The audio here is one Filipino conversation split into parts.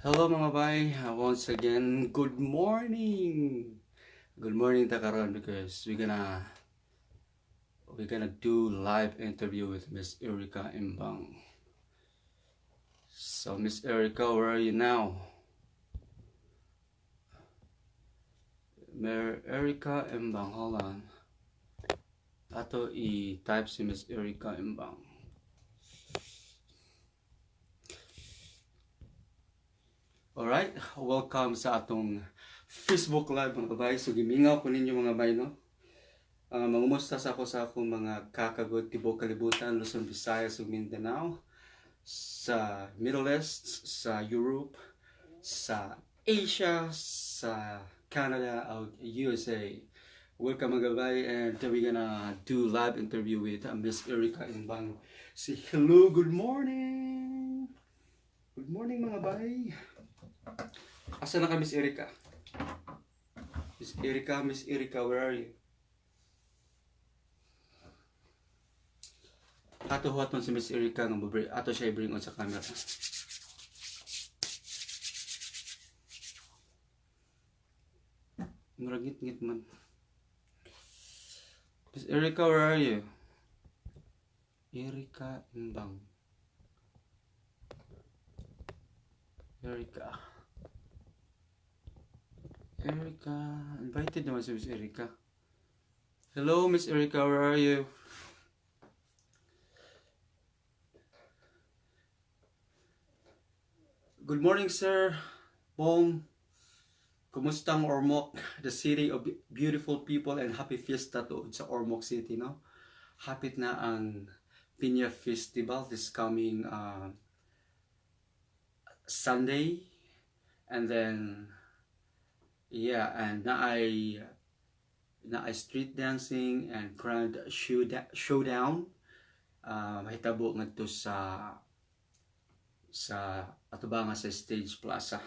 Hello mga bay, once again, good morning. Good morning ta karon because we're gonna do live interview with Miss Erica Imbang. So Miss Erica, where are you now? Erica Imbang, hold on. Ato i-type si Miss Erica Imbang. Alright, welcome sa atong Facebook Live mga bay. So gimingaw ko ninyo mga bay, no? Mangumusta sa akong mga kakagod tibok kalibutan, Luzon, Visayas, ug Mindanao, sa Middle East, sa Europe, sa Asia, sa Canada, ug USA. Welcome mga bay, and we're gonna do live interview with Miss Erica Imbang. Say hello, good morning! Good morning mga bay! Asa na ka Miss Erica? Miss Erica, where are you? Katuhuat man si Miss Erica nga ato siya i-bring on sa camera. Muragit-ngit man. Miss Erica, where are you? Erica Imbang. Erica, invited naman si Miss Erica. Hello, Miss Erica, where are you? Good morning, sir. Bong. Kumustang Ormoc, the city of beautiful people, and happy fiesta to sa Ormoc City, no? Hapit na ang Piña Festival this coming Sunday, and then and na ay street dancing and grand showdown mahitabo ngadto sa atubanga sa Stage Plaza.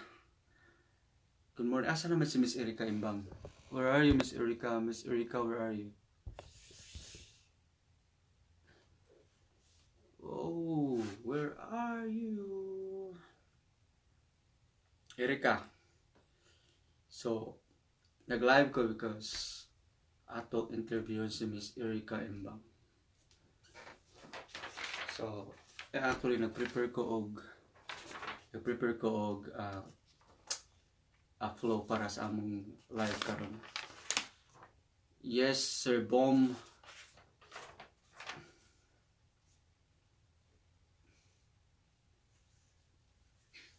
Good morning. Asa naman si Miss Erica Imbang? Where are you, Miss Erica? Miss Erica, where are you? Oh, where are you? Erica. So, nag-live ko because ato interview si Miss Erica Imbang. So, actually nag-prepare ko og flow para sa among live karon. Yes, Sir Bom.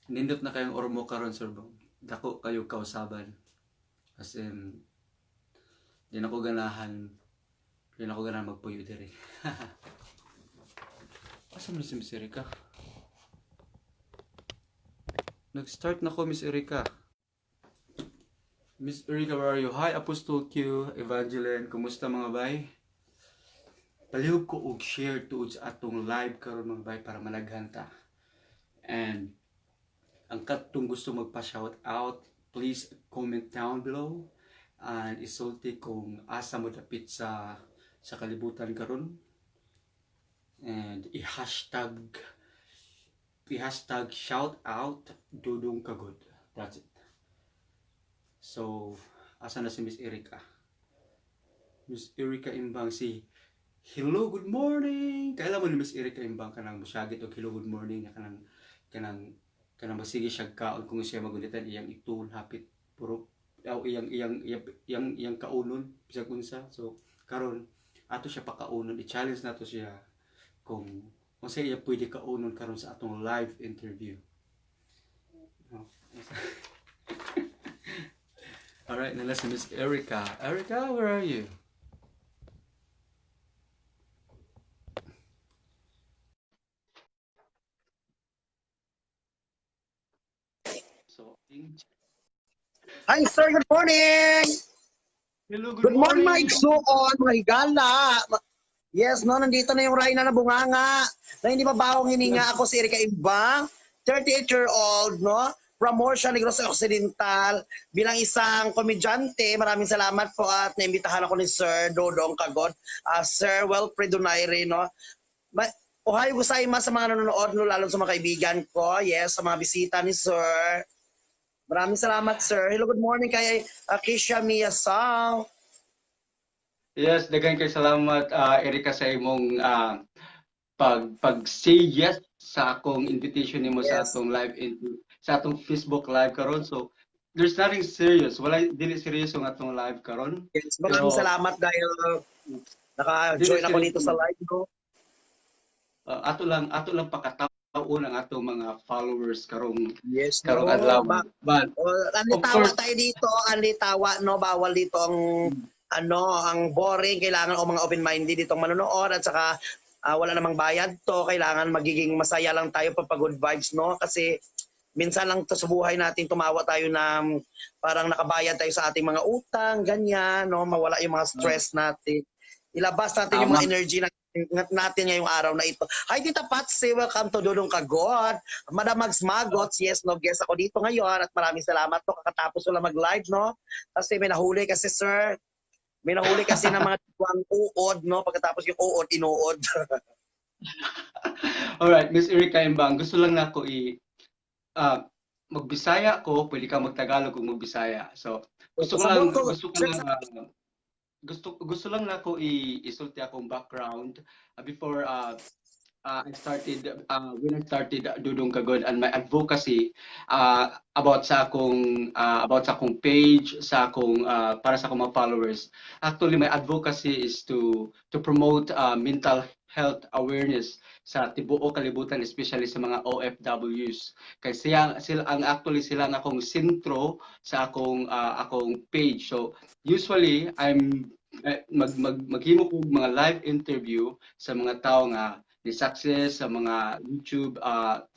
Nindot na kayong ormo karon, Sir Bom. Dako kayo kausaban. As in, di na ko ganahan magpuyo diri. Asa man si Miss Erica? Nag-start na ko, Miss Erica. Miss Erica, where are you? Hi, Apostol Q, Evangeline. Kumusta mga bay? Palihog ko og share tuod sa atong live karon mga bay para malaghan ta. And ang katong gusto magpa-shout out, please comment down below and isulti kung asa mo dapit sa kalibutan karon. And i-hashtag shout out Dudong Kagod. That's it. So, asa na si Miss Erica? Miss Erica Imbang si hello, good morning. Kailan mo ni Miss Erica Imbang kanang musyagit og hello, good morning na kanang masige siya kaon kung siya magulitan iyang itun hapit puro iyang kaunon bisag unsa. So karon ato siya pakaunon, i-challenge nato siya kung sa iya pwede kaunon karon sa atong live interview. No? Alright, now let's Miss Erica. Erica, where are you? So, Hi sir, good morning! hello, Good morning mga igsuon, mga higala! Yes, no, nandito na yung Rayna na bunganga. Na hindi mabawang hininga ako si Erica Imbang, 38-year-old, no? From Morsha, Negros Occidental. Bilang isang komedyante, maraming salamat po at naimbitahan ako ni Sir Dodong Kagod. Sir, well, pre-donaire, no? Ohay, gozaimasu sa mga nanonood, no, lalo sa mga kaibigan ko. Yes, sa mga bisita ni Sir. Maraming salamat, Sir. Hello, good morning kay Kisha Miyasang. Yes, daghan kay salamat Erika sa imong pag say yes sa akong invitation nimo sa Yes. atong sa atong Facebook live karon. So there's nothing serious. Wala dili serious ang atong live karon. Yes. Maraming Pero salamat dahil dili naka-join ako serious dito sa live ko. ato lang pakataon ang atong mga followers Yes, karong no. adlaw. But Ang of tawa course, tayo dito, ang tawa, no, bawal dito ang ang boring, kailangan o mga open-minded ditong manonood at saka wala namang bayad to, kailangan magiging masaya lang tayo pag good vibes, no? Kasi minsan lang to sa buhay natin tumawa tayo na parang nakabayad tayo sa ating mga utang, ganyan, no? Mawala yung mga stress natin. Ilabas natin yung tama. mga energy natin ngayong araw na ito. Hi, Tita Patsy. Welcome to Dudong Kagod. Madam Mags Magots. Yes, no, guest ako dito ngayon at maraming salamat po. Kakatapos ko lang mag-live, no? Kasi may nahuli kasi, sir. May nahuli kasi ng mga tuwang uod, no? Pagkatapos yung uod, inuod. Alright, Miss Erika Imbang, gusto lang na ako magbisaya ko, pwede ka magtagalog kung magbisaya. So, gusto ko lang Sabon ko, gusto ko sir, lang gusto lang na ako isulti akong background before I started when I started Dudong Kagod and my advocacy about sa akong page, sa akong para sa akong mga followers. Actually, my advocacy is to promote mental health awareness sa tibuok kalibutan, especially sa mga OFWs. Kasi sila ang akong sentro sa akong page. So usually maghimo ko mga live interview sa mga tao nga ni success sa mga YouTube,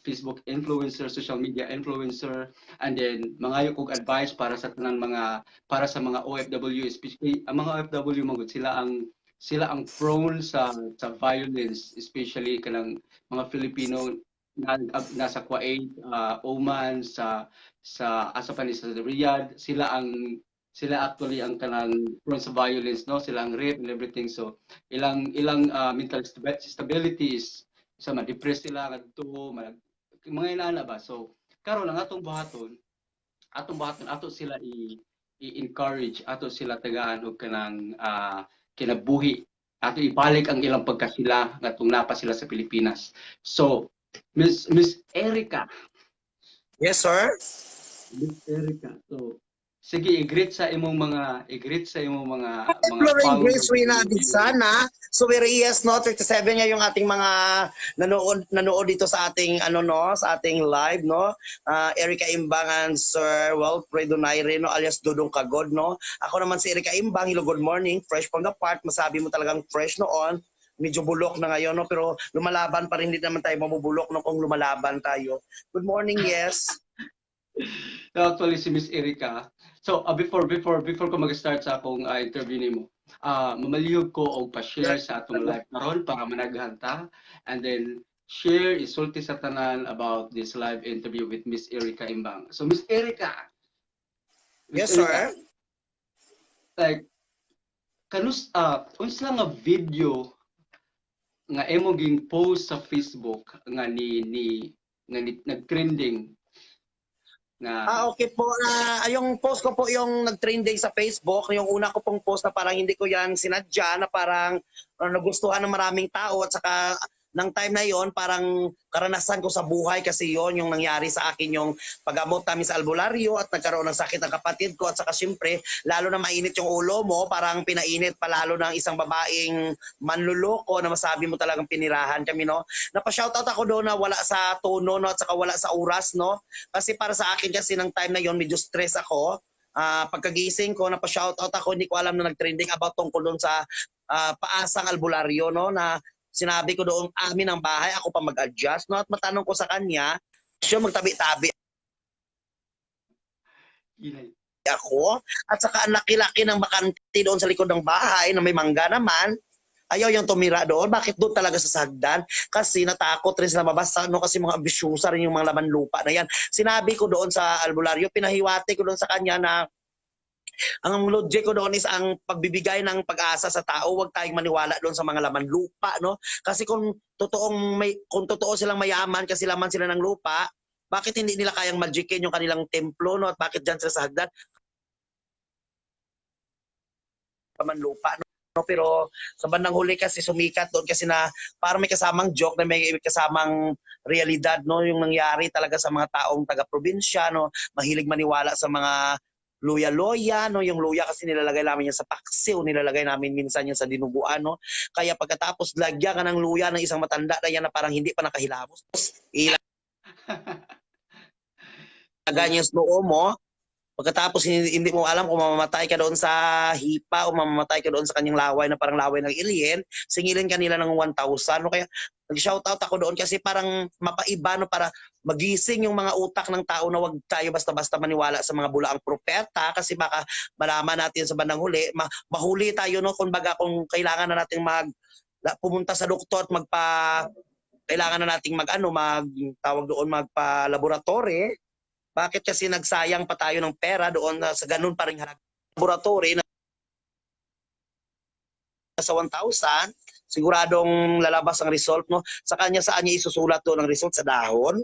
Facebook influencer, social media influencer, and then mga kog advice para sa mga OFW, especially ang mga OFW magud sila ang prone sa violence, especially kanang mga Filipino nasa Kuwait, Oman, sa asa pa ni sa Riyadh, sila actually ang kanang prone sa violence, no, sila ang rape and everything. So ilang mental stability is sa ma-depress sila ngadto mga inana ba. So karon ang atong buhaton ato sila i-encourage, ato sila tagaan og kanang kinabuhi, ato ibalik ang ilang pagkasila ngadtong napa sila sa Pilipinas. So Miss Erica, yes, sir. So sige, i-greet sa imong mga Exploring Grace followers. Reyna Abisana. So yes, no, 37 nga yung ating mga nanood dito sa ating sa ating live, no. Erica Imbang and Sir Wilfredo Naire, no, alias Dudong Kagod, no. Ako naman si Erica Imbang. Hello, good morning. Fresh from the part. Masabi mo talagang fresh noon. Medyo bulok na ngayon, no, pero lumalaban pa rin, hindi naman tayo mabubulok, no, kung lumalaban tayo. Good morning, yes. So actually si Miss Erica. So before ko mag-start sa akong interview nimo, mamalihog ko og pa-share sa atong live karon para managhan ta, and then share isulti sa tanan about this live interview with Miss Erica Imbang. So Miss Erica, Yes, sir. like unsa nga video nga imo ging post sa Facebook nga nag-trending nga Okay po. Yung post ko po yung nag-trending sa Facebook. Yung una ko pong post na parang hindi ko yan sinadya, na parang nagustuhan ng maraming tao at saka ng time na yon parang karanasan ko sa buhay kasi yon yung nangyari sa akin, yung pag-amot namin sa albularyo at nagkaroon ng sakit ng kapatid ko, at saka syempre lalo na mainit yung ulo mo, parang pinainit palalo ng isang babaeng manluloko na masabi mo talagang pinirahan kami, no. Napa-shoutout ako doon na wala sa tono, no, at saka wala sa oras, no, kasi para sa akin kasi ng time na yon medyo stress ako. Pagkagising ko, napa-shoutout ako, hindi ko alam na nag-trending about tungkol doon sa paasang albularyo, no, na sinabi ko doon amin ang bahay, ako pa mag-adjust, no, at matanong ko sa kanya, siya magtabi-tabi inay. ako, at saka ang laki-laki ng bakante doon sa likod ng bahay na may mangga naman. Ayaw yung tumira doon. Bakit doon talaga sa sagdan? Kasi natakot rin sila mabasa, no? Kasi mga abisyusa rin yung mga laman lupa na yan. Sinabi ko doon sa albularyo, pinahiwati ko doon sa kanya na Ang logic ko doon is ang pagbibigay ng pag-asa sa tao, huwag tayong maniwala doon sa mga laman lupa, no? Kasi kung totoo silang mayaman kasi laman sila ng lupa, bakit hindi nila kayang magicin yung kanilang templo, no? At bakit diyan sila sa hagdan? Laman lupa, no? Pero sa bandang huli kasi sumikat doon kasi na parang may kasamang joke na may kasamang realidad, no? Yung nangyari talaga sa mga taong taga-probinsya, no? Mahilig maniwala sa mga luya-loya, no? Yung luya kasi nilalagay namin yan sa paksiw, nilalagay namin minsan yan sa dinuguan, no? Kaya pagkatapos lagyan ka ng luya ng isang matanda na yan na parang hindi pa nakahilamos, ilagay niya sa noo mo, pagkatapos hindi mo alam kung mamamatay ka doon sa hipa o mamamatay ka doon sa kanyang laway na parang laway ng alien, singilin ka nila ng 1,000. No? Kaya nag-shoutout ako doon kasi parang mapaiba, no? Para magising yung mga utak ng tao na wag tayo basta-basta maniwala sa mga bulaang propeta kasi baka malaman natin sa bandang huli, mahuli tayo, no? Kung kailangan na natin pumunta sa doktor at kailangan na nating tawag doon magpa-laboratory. Bakit kasi nagsayang pa tayo ng pera doon sa ganun pa rin laboratory na sa 1,000, siguradong lalabas ang result, no? Sa saan niya isusulat doon ang result sa dahon?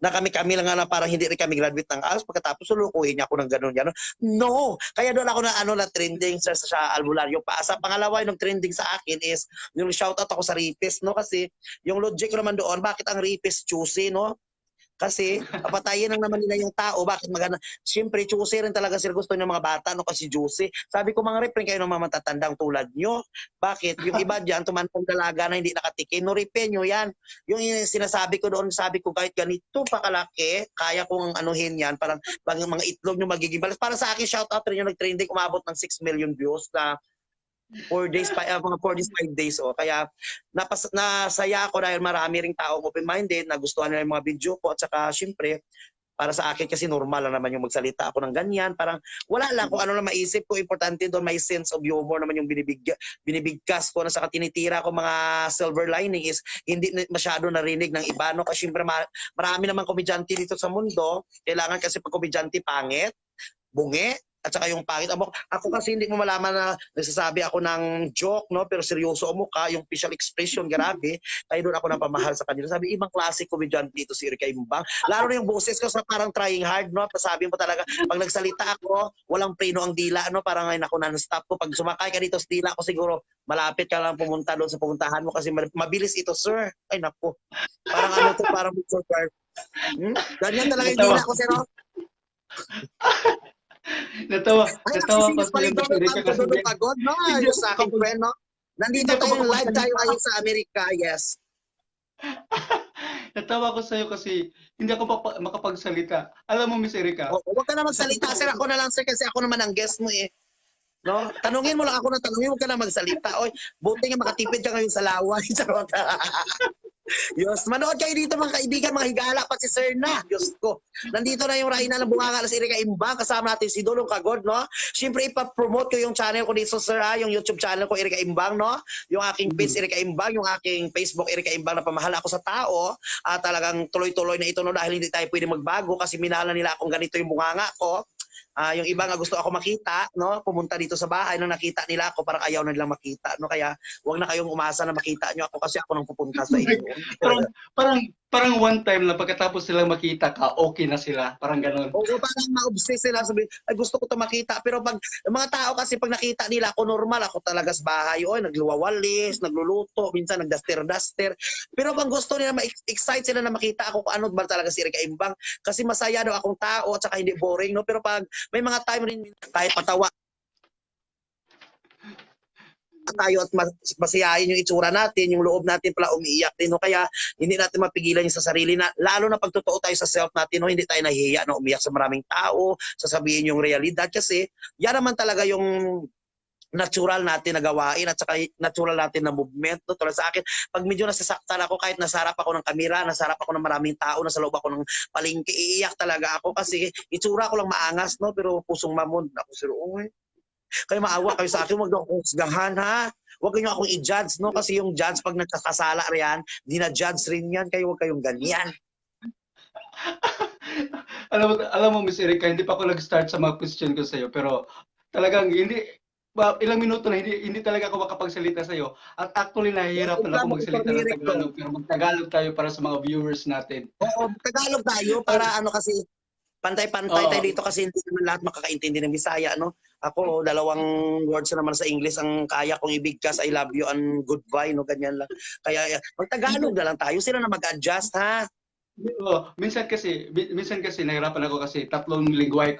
Na kami lang na parang hindi rin kami graduate ng ALS, pagkatapos sulukuhin niya ako ng ganun. No! Kaya doon ako na trending sa albularyo pa. Sa pangalawa yung trending sa akin is yung shoutout ako sa Ripis, no? Kasi yung logic ko naman doon, bakit ang Ripis choosy, no? Kasi papatayin lang naman nila yung tao. Bakit magana? Siyempre, juicy rin talaga sila gusto ng mga bata, no? Kasi juicy. Sabi ko, mga repren kayo ng mga matatandang tulad nyo. Bakit? Yung iba dyan, tumantong dalaga na hindi nakatikim. No, repren nyo yan. Yung sinasabi ko doon, sabi ko, kahit ganito pa kalaki, kaya kong anuhin yan. Parang mga itlog nyo magiging balas. Para sa akin, shout out rin yung nag-trending, umabot ng 6 million views na 4 days, mga 4 days, 5 days. Oh. Kaya nasaya ako dahil marami ring tao open-minded, nagustuhan nila yung mga video ko. At saka, syempre, para sa akin kasi normal lang naman yung magsalita ako ng ganyan. Parang wala lang kung ano lang maisip ko. Importante doon, may sense of humor naman yung binibigkas ko na saka tinitira ko mga silver lining is hindi masyado narinig ng iba. No? Kasi syempre marami naman komedyante dito sa mundo. Kailangan kasi pag komedyante pangit, bungi, at saka yung pangit. Ako kasi hindi mo malaman na nagsasabi ako ng joke, no? Pero seryoso ang mukha, yung facial expression, grabe. Kaya doon ako napamahal sa kanila. Sabi, ibang klase comedian dito si Erika Imbang. Lalo na yung boses ko sa parang trying hard, no? Sabi mo talaga, pag nagsalita ako, walang preno ang dila, no? Parang ngayon ako non-stop ko. Pag sumakay ka dito sa dila ko, siguro malapit ka lang pumunta doon sa pumuntahan mo kasi mabilis ito, sir. Ay, naku. Parang parang Mr. Clark. Ganyan talaga yung dila ko, sir. Natawa Ay, ko nagsisinis sa pa rin iyo, Erika, kasi doon pagod, no? Ayos sa aking friend, no? Nandito tayong live tayo ngayon sa Amerika, yes. natawa ko sa iyo kasi hindi ako makapagsalita. Alam mo, Miss Erika, Huwag ka na magsalita, sir. Ako na lang, sir, kasi ako naman ang guest mo, eh. No? Tanungin mo lang ako na tanungin, huwag ka na magsalita. Oy, buti nga makatipid ka ngayon sa laway. Charot. Diyos, manood kayo dito mga kaibigan, mga higala pa si Sir na. Diyos ko. Nandito na yung Raina ng Bunganga na si Erika Imbang. Kasama natin si Dulong Kagod, no? Siyempre, ipapromote ko yung channel ko dito, Sir, ha? Yung YouTube channel ko, Erika Imbang, no? Yung aking page, Erika Imbang. Yung aking Facebook, Erika Imbang, na pamahal ako sa tao. Talagang tuloy-tuloy na ito, no? Dahil hindi tayo pwede magbago kasi minahal nila akong ganito yung bunganga ko. Yung iba nga gusto ako makita, no? Pumunta dito sa bahay, no? Nakita nila ako, parang ayaw na nilang makita, no? Kaya wag na kayong umasa na makita nyo ako kasi ako nang pupunta sa inyo. parang one time lang pagkatapos silang makita ka, okay na sila. Parang ganun. Oo, parang ma-obsess sila. Sabi, ay gusto ko ito makita. Pero pag mga tao kasi pag nakita nila ako normal, ako talaga sa bahay, oy, nagluwawalis, nagluluto, minsan nagdaster-daster. Pero pag gusto nila, ma-excite sila na makita ako kung ano ba talaga si Erika Imbang. Kasi masaya daw akong tao at saka hindi boring, no? Pero pag may mga time rin kahit patawa tayo at masiyahin yung itsura natin, yung loob natin pala umiiyak din. No? Kaya hindi natin mapigilan yung sa sarili na, lalo na pag totoo tayo sa self natin, no? Hindi tayo nahihiya na umiyak sa maraming tao, sasabihin yung realidad kasi yan naman talaga yung natural natin na gawain at saka natural natin na movement. No? Tulad sa akin, pag medyo nasasaktan ako, kahit nasarap ako ng kamera, nasarap ako ng maraming tao, nasa loob ako ng palengke, iiyak talaga ako kasi itsura ko lang maangas, no? Pero pusong mamon ako, sir, kayo maawa kayo sa akin, huwag niyo akong husgahan, ha? Huwag niyo akong i-judge, no? Kasi yung judge, pag nagkakasala riyan, di-na-judge rin yan. Kayo huwag kayong ganyan. alam mo, Miss Erika, hindi pa ako nag-start sa mga question ko sa iyo, pero talagang hindi ilang minuto na hindi talaga ako makapagsalita sa iyo. At actually Yes, nahihirapan ako reklamo ko Sir magsalita ng Eric doon. Tagalog pero mag-Tagalog tayo para sa mga viewers natin. Oo, Tagalog tayo para ano kasi pantay-pantay tayo Oo. dito kasi hindi naman lahat makakaintindi ng Bisaya, no? Ako, dalawang words na naman sa English ang kaya kong ibigkas, I love you and goodbye, no? Ganyan lang. Kaya mag-Tagalog na lang tayo, sila na mag-adjust, ha? Oo, minsan kasi nahirapan ako kasi tatlong lengguwahe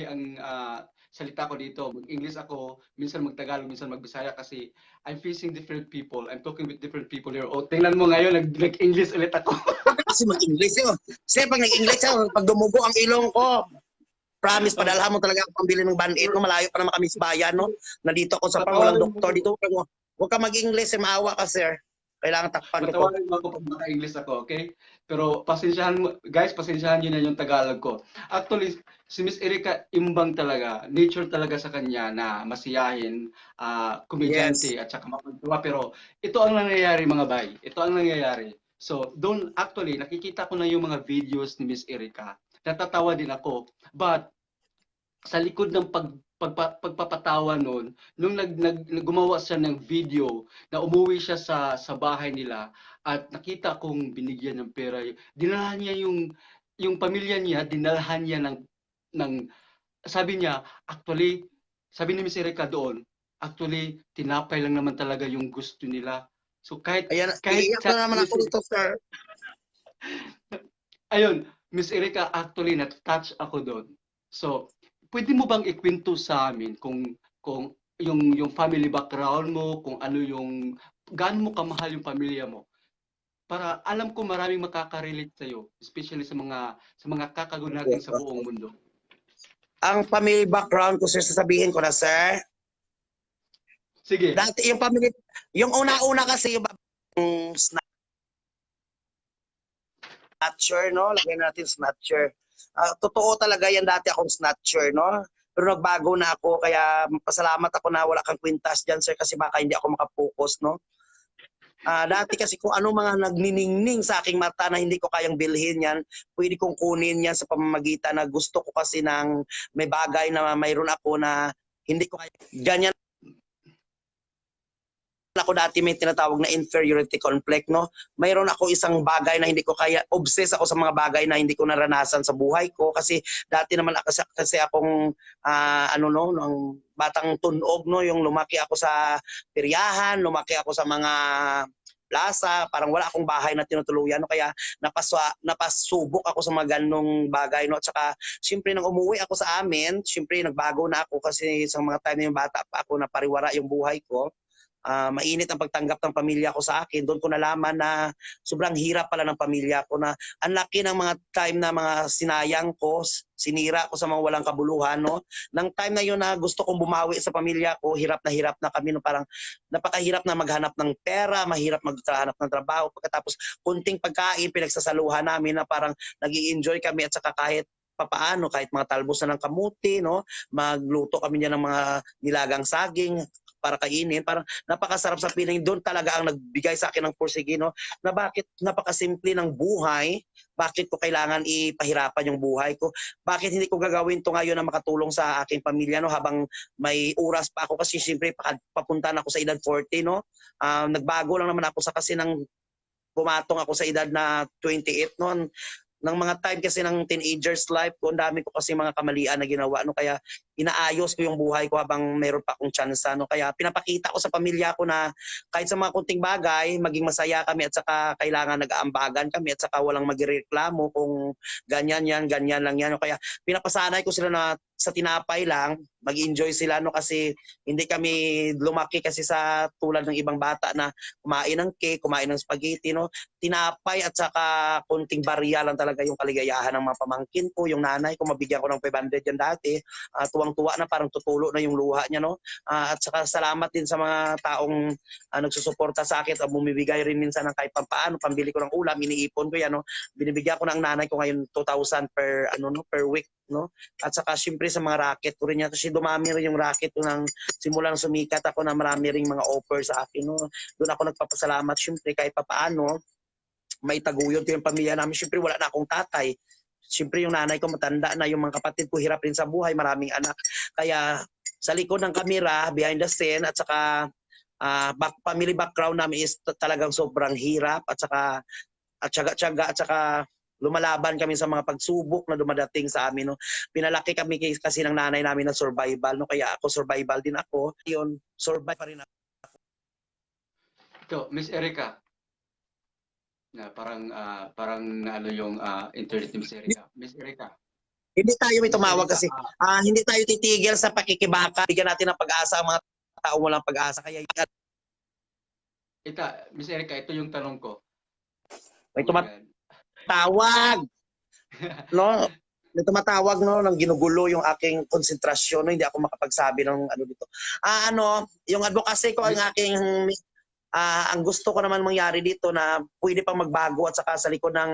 ang salita ko dito. Mag-English ako, minsan mag-Tagalog, minsan mag-Bisaya kasi I'm facing different people. I'm talking with different people here. Oh, tingnan mo ngayon, nag-English ulit ako. Huwag ka kasi mag-English, yun. Kasi pag nag-English, yun, pag dumugo ang ilong ko, promise, padalhan mo talaga ako pambili ng band-aid, no? Malayo pa naman kami sa bayan, no? Nandito ako sa pang walang Patawarin mo doktor dito. Huwag ka mag-English, maawa ka, sir. Kailangan takpan ko to. Patawarin mo ako pag naka-English ako, okay? Pero pasensyahan mo, guys, pasensyahan niyo na yung Tagalog ko. Actually, si Miss Erika imbang talaga, nature talaga sa kanya na masiyahin, Yes. komedyante at saka mapagtawa. Pero ito ang nangyayari mga bay, ito ang nangyayari. So, doon actually nakikita ko na yung mga videos ni Miss Erika. Natatawa din ako. But sa likod ng pagpapatawa noon, nung gumawa siya ng video na umuwi siya sa bahay nila at nakita kong binigyan ng pera, dinalhan niya yung pamilya niya, dinalhan niya ng sabi niya, actually, sabi ni Miss Erika doon, actually, tinapay lang naman talaga yung gusto nila. So Ayan, kahit iiyak na naman ako dito, sir. ayun, Miss Erika, actually, na-touch ako doon. So, pwede mo bang ikwento sa amin kung yung family background mo, kung ano yung gaano mo kamahal yung pamilya mo? Para alam ko maraming makaka-relate sa iyo, especially sa mga kakagod natin sa buong mundo. Ang family background ko, sir, sasabihin ko na, sir. Sige. Dati yung family, yung una-una kasi yung snatcher, no? Lagyan natin snatcher. Totoo talaga yan, dati akong snatcher, no? Pero nagbago na ako, kaya pasalamat ako na wala kang kwintas dyan, sir, kasi baka hindi ako makapokus, no? Dati kasi kung ano mga nagniningning sa aking mata na hindi ko kayang bilhin yan, pwede kong kunin yan sa pamamagitan na gusto ko kasi ng may bagay na mayroon ako na hindi ko kaya. Ganyan ako dati may tinatawag na inferiority complex, no? Mayroon ako isang bagay na hindi ko kaya, obsessed ako sa mga bagay na hindi ko naranasan sa buhay ko kasi dati naman kasi akong ano no, ng batang tunog, no, yung lumaki ako sa peryahan, lumaki ako sa mga plaza, parang wala akong bahay na tinutuluyan, no? Kaya napasubok ako sa mga ganong bagay, no? At saka siyempre nang umuwi ako sa amin, siyempre nagbago na ako kasi sa mga time na yung bata pa ako na pariwara yung buhay ko. Mainit ang pagtanggap ng pamilya ko sa akin. Doon ko nalaman na sobrang hirap pala ng pamilya ko, na ang laki ng mga time na mga sinayang ko, sinira ko sa mga walang kabuluhan, no? Nang time na yun na gusto kong bumawi sa pamilya ko, hirap na kami, no? Parang napakahirap na maghanap ng pera, mahirap maghanap ng trabaho. Pagkatapos kunting pagkain, pinagsasaluhan namin na parang nag-i-enjoy kami, at saka kahit papaano, kahit mga talbos na ng kamuti, no? Magluto kami niya ng mga nilagang saging para kainin. Parang napakasarap sa piling. Doon talaga ang nagbigay sa akin ng pursige, no? Na bakit napakasimple ng buhay, bakit ko kailangan ipahirapan yung buhay ko? Bakit hindi ko gagawin to ngayon na makatulong sa aking pamilya, no? Habang may oras pa ako, kasi siyempre papunta na ako sa edad 40, no? Nagbago lang naman ako sa kasi nang pumatong ako sa edad na 28 noon, ng mga time kasi ng teenagers life ko, ang dami ko kasi mga kamalian na ginawa, no? Kaya inaayos ko yung buhay ko habang meron pa akong tsansa, no? Kaya pinapakita ko sa pamilya ko na kahit sa mga kunting bagay, maging masaya kami, at saka kailangan nag-aambagan kami, at saka walang magreklamo kung ganyan yan, ganyan lang yan, no? Kaya pinapasanay ko sila na sa tinapay lang, mag-enjoy sila, no? Kasi hindi kami lumaki kasi sa tulad ng ibang bata na kumain ng cake, kumain ng spaghetti, no? Tinapay at saka konting barya lang talaga yung kaligayahan ng mga pamangkin ko. Yung nanay ko, mabigyan ko ng 500 yan dati. Tuwang-tuwa na, parang tutulo na yung luha niya, no? At saka salamat din sa mga taong nagsusuporta sa akin at bumibigay rin minsan ng kahit pampaano, pambili ko ng ulam, iniipon ko yan, no? Binibigyan ko ng nanay ko ngayon 2,000 per per week, no? At saka syempre sa mga racket ko rin yan, kasi dumami rin yung racket ko nang simulang sumikat ako, na marami ring mga offer sa akin, no? Doon ako nagpapasalamat syempre kahit papaano may taguyod ko yung pamilya namin. Syempre wala na akong tatay, siyempre yung nanay ko matanda na, yung mga kapatid ko hirap rin sa buhay, maraming anak. Kaya sa likod ng kamera, behind the scene, at saka family background namin is talagang sobrang hirap, at saka at tiyaga at saka lumalaban kami sa mga pagsubok na dumadating sa amin, no. Pinalaki kami kasi ng nanay namin na survival, no, kaya ako survival din ako. Yun, survive pa rin ako. Ito, Miss Erica. Na parang naano yung internet ni Miss Erica. Miss Erica. Hindi tayo may Miss tumawag Erica. kasi hindi tayo titigil sa pakikibaka. Bigyan natin ng pag-asa ang mga tao walang pag-asa. Kaya Miss Erica, ito yung tanong ko. may Oh my God. tumatawag, no? May tumatawag, no, nang ginugulo yung aking konsentrasyon, no? Hindi ako makapagsabi ng ano dito. Yung advocacy ko ang aking ang gusto ko naman mangyari dito na pwede pang magbago, at saka sa likod ng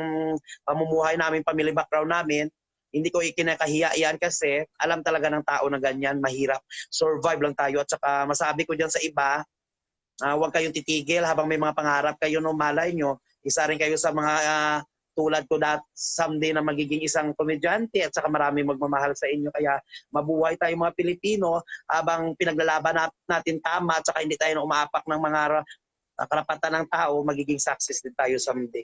pamumuhay namin, family background namin, hindi ko ikinakahiya yan kasi alam talaga ng tao na ganyan, mahirap. Survive lang tayo, at saka masabi ko dyan sa iba, huwag kayong titigil habang may mga pangarap kayo, no, malay nyo. Isa rin kayo sa mga tulad ko someday na magiging isang komedyante, at saka maraming magmamahal sa inyo. Kaya mabuhay tayo mga Pilipino habang pinaglalaban natin tama, at saka hindi tayo na umaapak ng mga karapatan ng tao, magiging success din tayo someday.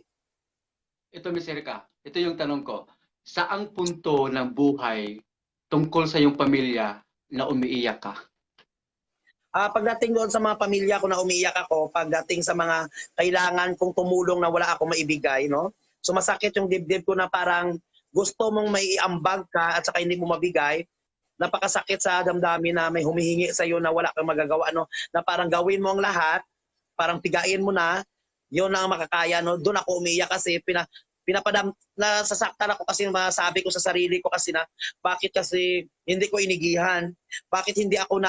Ito, Miss Erica, ito yung tanong ko. Saang punto ng buhay tungkol sa iyong pamilya na umiiyak ka? Pagdating doon sa mga pamilya ko na umiiyak ako, pagdating sa mga kailangan kong tumulong na wala ako maibigay, no? Sumasakit yung dibdib ko na parang gusto mong maiambag ka at saka hindi mo mabigay. Napakasakit sa damdamin na may humihingi sa iyo na wala kang magagawa, no? Na parang gawin mo ang lahat, parang pigain mo na, yun lang ang makakaya, no? Doon ako umiiyak kasi nasasaktan ako kasi masabi ko sa sarili ko kasi na bakit kasi hindi ko inigihan, bakit hindi ako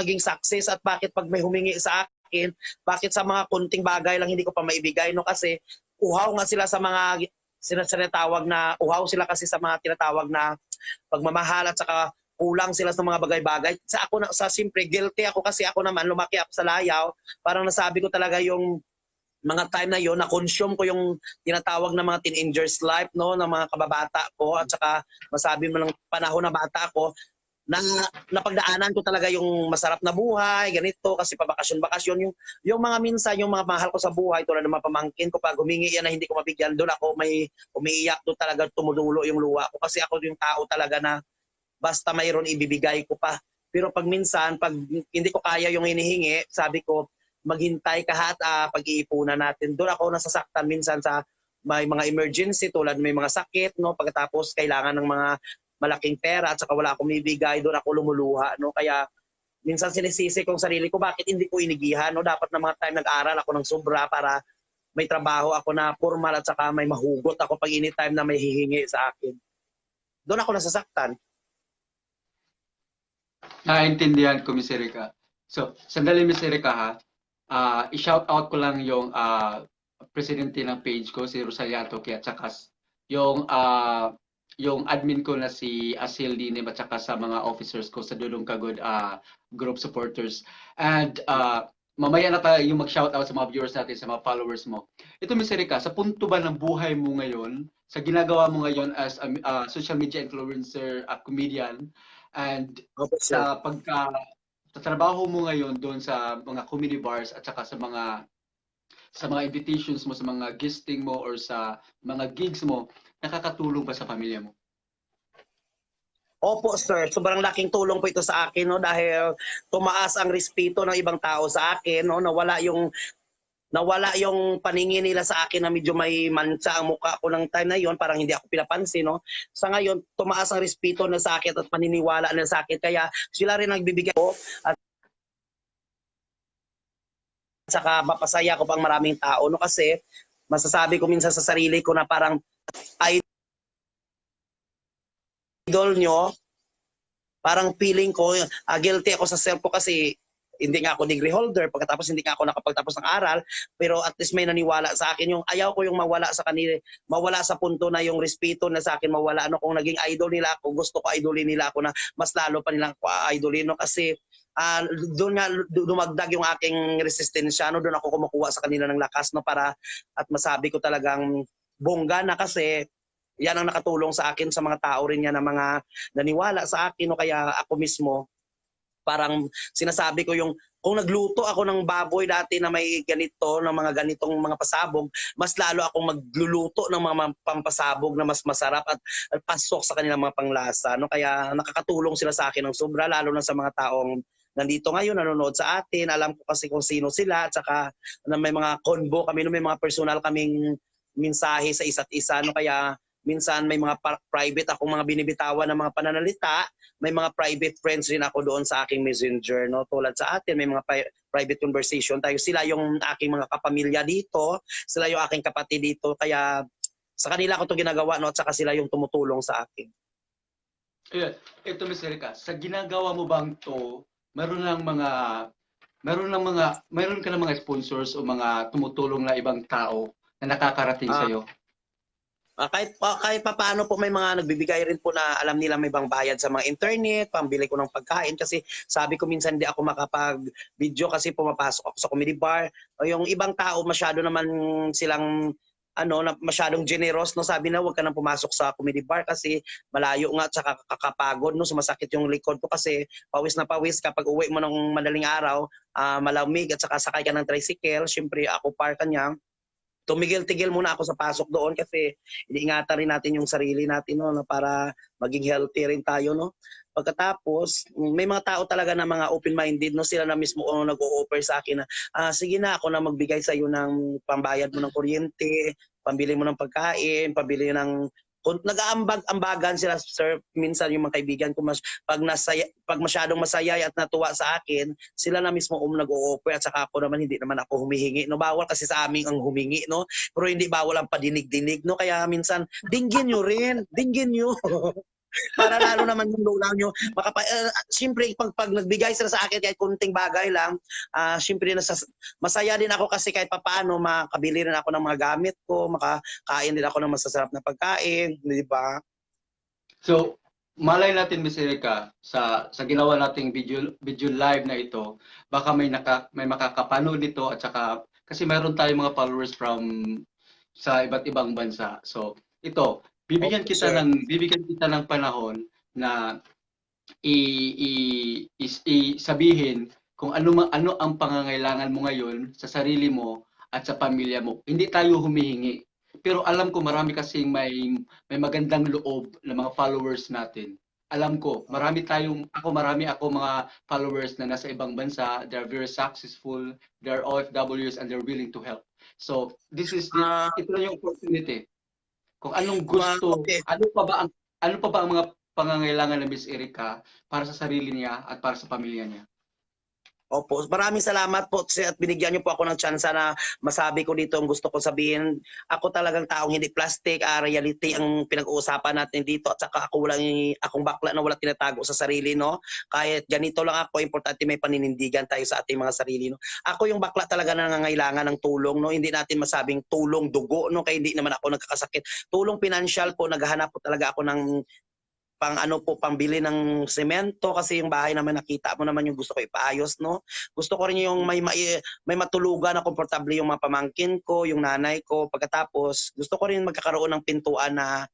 naging success, at bakit pag may humingi sa akin, bakit sa mga kunting bagay lang hindi ko pa maibigay, no? Kasi uhaw nga sila sa mga uhaw sila kasi sa mga tinatawag na pagmamahal, at saka kulang sila sa mga bagay-bagay. Sa simple guilty ako kasi ako naman lumaki ako sa layaw, parang nasabi ko talaga yung mga time na yon na consume ko yung tinatawag na mga teenagers life, no, ng mga kababata ko, at saka masabi mo ng panahon na bata ako na napagdaanan ko talaga yung masarap na buhay, ganito, kasi pabakasyon-bakasyon, yung mga minsan, yung mga mahal ko sa buhay, tulad ng mga pamangkin ko, pag humingi yan na hindi ko mabigyan, doon ako may umiiyak, doon talaga tumudulo yung luha ko, kasi ako yung tao talaga na basta mayroon ibibigay ko pa. Pero pag minsan, pag hindi ko kaya yung hinihingi, sabi ko, maghintay ka at pag-iipunan natin. Doon ako nasasaktan minsan sa may mga emergency, tulad may mga sakit, no, pagkatapos kailangan ng mga malaking pera at saka wala akong ibigay, doon ako lumuluha, no. Kaya minsan sinisisi kong sarili ko bakit hindi ko inigihan, no. Dapat na mga time nag-aral ako ng sobra para may trabaho ako na formal, at saka may mahugot ako pag anytime na may hihingi sa akin. Doon ako nasasaktan. Naintindihan ko, Miss Erica. So, sandali, Miss Erica, ha? I-shout out ko lang yung presidente ng page ko, si Rosaliato, at saka yung admin ko na si Asil Dinim, at saka sa mga officers ko sa Dudong Kagod group supporters. And mamaya na tayo yung mag-shout out sa mga viewers natin, sa mga followers mo. Ito, Miss Erica, sa punto ba ng buhay mo ngayon, sa ginagawa mo ngayon as a social media influencer, a comedian, and sa trabaho mo ngayon doon sa mga comedy bars, at saka sa mga invitations mo, sa mga guesting mo, or sa mga gigs mo, nakakatulong ba sa pamilya mo? Opo, sir. Sobrang laking tulong po ito sa akin, no, dahil tumaas ang respeto ng ibang tao sa akin, no, nawala yung paningin nila sa akin na medyo may mancha ang mukha ko ng time na yon, parang hindi ako pinapansin, no. Sa ngayon, tumaas ang respeto na sa akin at paniniwala na sa akin, kaya sila rin nagbibigay ko, at saka mapasaya ko pang maraming tao, no, kasi masasabi ko minsan sa sarili ko na parang idol nyo, parang feeling ko, guilty ako sa self ko kasi hindi nga ako degree holder, pagkatapos hindi nga ako nakapagtapos ng aral, pero at least may naniwala sa akin. Yung ayaw ko yung mawala sa kanila, mawala sa punto na yung respeto na sa akin mawala, ano, kung naging idol nila ako, gusto ko idolin nila ako na mas lalo pa nilang idolin, no, kasi doon nga dumagdag yung aking resistensya, no, doon ako kumukuha sa kanila ng lakas, no, para at masabi ko talagang bongga na, kasi yan ang nakatulong sa akin, sa mga tao rin yan na mga naniwala sa akin, no? Kaya ako mismo, parang sinasabi ko yung kung nagluto ako ng baboy dati na may ganito, ng mga ganitong mga pasabog, mas lalo akong magluluto ng mga pampasabog na mas masarap at pasok sa kanilang mga panglasa. No? Kaya nakakatulong sila sa akin ng sobra, lalo na sa mga taong nandito ngayon, nanonood sa atin. Alam ko kasi kung sino sila, at saka na may mga convo kami, no? May mga personal kaming mensahe sa isa't isa. No? Kaya minsan may mga private akong mga binibitawan ng mga pananalita, may mga private friends rin ako doon sa aking messenger, no? Tulad sa atin, may mga private conversation tayo. Sila yung aking mga kapamilya dito, sila yung aking kapatid dito, kaya sa kanila ko 'to ginagawa, no? At saka sila yung tumutulong sa akin. Ayan, ito Miss Erica, sa ginagawa mo bang to, meron ka ng mga sponsors o mga tumutulong na ibang tao na nakakarating Ah, sa'yo? kahit papaano po may mga nagbibigay rin po na alam nila may bang bayad sa mga internet, pambili ko ng pagkain kasi sabi ko minsan hindi ako makapag-video kasi pumapasok ako sa comedy bar. O yung ibang tao masyado naman silang na masyadong generous, no, sabi na wag ka nang pumasok sa comedy bar kasi malayo nga at saka kakapagod, no, sumasakit yung likod ko kasi pawis na pawis kapag uwi mo ng madaling araw, malamig at saka sakay ka ng tricycle, syempre ako parka niya, tumigil-tigil muna ako sa pasok doon kasi iniingatan rin natin yung sarili natin, no, na para maging healthy rin tayo, no. Pagkatapos, may mga tao talaga na mga open-minded, no, sila na mismo nag-o-offer sa akin na sige na ako na magbigay sa iyo ng pambayad mo ng kuryente, pambili mo ng pagkain, pambili ng kung nag-aambag-ambagan sila, sir, minsan yung mga kaibigan ko pag masyadong masaya at natuwa sa akin, sila na mismo nag-o-offer at saka ako naman hindi naman ako humihingi, no, bawal kasi sa amin ang humingi, no, pero hindi bawal ang padinig-dinig, no, kaya minsan dinggin nyo rin, dinggin nyo. Para lalo naman yung lola nyo siyempre pag nagbigay sila sa akin kahit kunting bagay lang, siyempre masaya din ako kasi kahit papaano makabili rin ako ng mga gamit ko, makakain din ako ng masasarap na pagkain, di ba? So, malay natin Miss Erica, sa ginawa nating video live na ito, baka may makakapanood nito at saka kasi mayroon tayong mga followers sa iba't ibang bansa. So, ito, Okay, sir. bibigyan kita ng panahon na sabihin kung ano ang pangangailangan mo ngayon sa sarili mo at sa pamilya mo. Hindi tayo humihingi. Pero alam ko marami kasing may magandang loob ng mga followers natin. Alam ko, marami ako mga followers na nasa ibang bansa, they're very successful, they're OFWs and they're willing to help. So, Ah, ito na yung opportunity. Kung anong gusto, okay. ano pa ba ang mga pangangailangan ng Miss Erica para sa sarili niya at para sa pamilya niya? Opo, maraming salamat po at binigyan niyo po ako ng tsansa na masabi ko dito ang gusto ko sabihin. Ako talagang taong hindi plastic, reality ang pinag-uusapan natin dito at saka akong bakla na wala tinatago sa sarili, no. Kahit ganito lang ako, importante may paninindigan tayo sa ating mga sarili, no. Ako yung bakla talaga na nangangailangan ng tulong, no. Hindi natin masabing tulong dugo, no, kaya hindi naman ako nagkakasakit. Tulong financial po, naghahanap po talaga ako ng pambili ng semento kasi yung bahay naman nakita mo naman yung gusto ko ipaayos, no. Gusto ko rin yung may matulugan na komportable yung mga pamangkin ko, yung nanay ko. Pagkatapos gusto ko rin magkakaroon ng pintuan na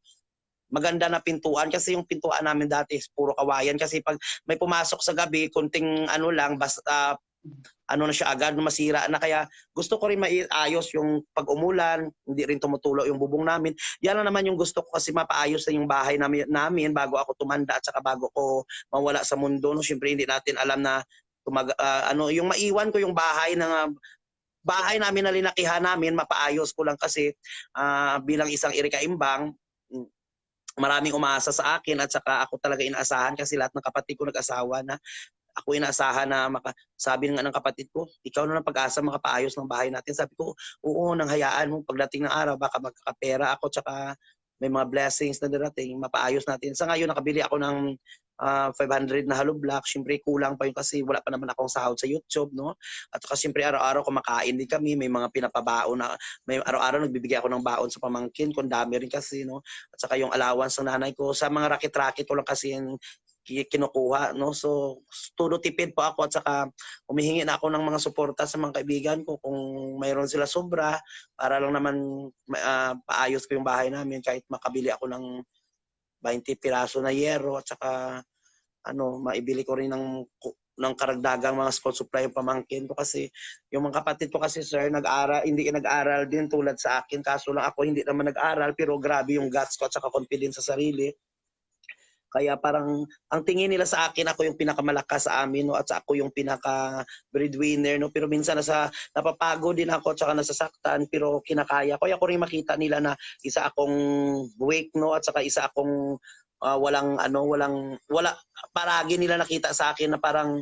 maganda na pintuan kasi yung pintuan namin dati is puro kawayan kasi pag may pumasok sa gabi konting lang basta na siya agad masira na, kaya gusto ko rin maiayos yung pag umulan, hindi rin tumutulo yung bubong namin. Yan lang naman yung gusto ko kasi mapaayos na yung bahay namin bago ako tumanda at saka bago ko mawala sa mundo, no. Syempre hindi natin alam na yung maiwan ko yung bahay namin na linakihan namin, mapaayos ko lang kasi bilang isang Erika Imbang, maraming umaasa sa akin at saka ako talaga inaasahan kasi lahat ng kapatid ko nag-asawa na. Ako inaasahan na sabi nga ng kapatid ko, ikaw na ng pag-asa makapaayos ng bahay natin. Sabi ko, oo, nang hayaan mo pagdating ng araw baka magkakapera ako tsaka may mga blessings na darating, mapaayos natin. Sa ngayon nakabili ako ng 500 na hollow block. Siyempre kulang pa yun kasi wala pa naman akong sahod sa YouTube, no? At saka siyempre araw-araw kumakain din kami, may mga pinapabaon na, may araw-araw nagbibigay ako ng baon sa pamangkin ko, dami rin kasi, no? At saka yung allowance ng nanay ko, sa mga rakit-rakit ko lang kasi yung kinukuha, no? So, todo tipid po ako at saka humihingi na ako ng mga suporta sa mga kaibigan ko kung mayroon sila sobra para lang naman paayos ko yung bahay namin kahit makabili ako ng 20 piraso na yero at saka maibili ko rin ng karagdagang mga school supply yung pamangkin ko kasi yung mga kapatid ko kasi sir hindi nag-aral din tulad sa akin kaso lang ako hindi naman nag-aral pero grabe yung guts ko at saka confidence sa sarili. Kaya parang ang tingin nila sa akin ako yung pinakamalakas sa amin no at ako yung pinaka breadwinner no pero minsan napapagod din ako at saka nasasaktan pero kinakaya ko. Kaya ko rin makita nila na isa akong weak no at saka isa akong wala paragi nila nakita sa akin na parang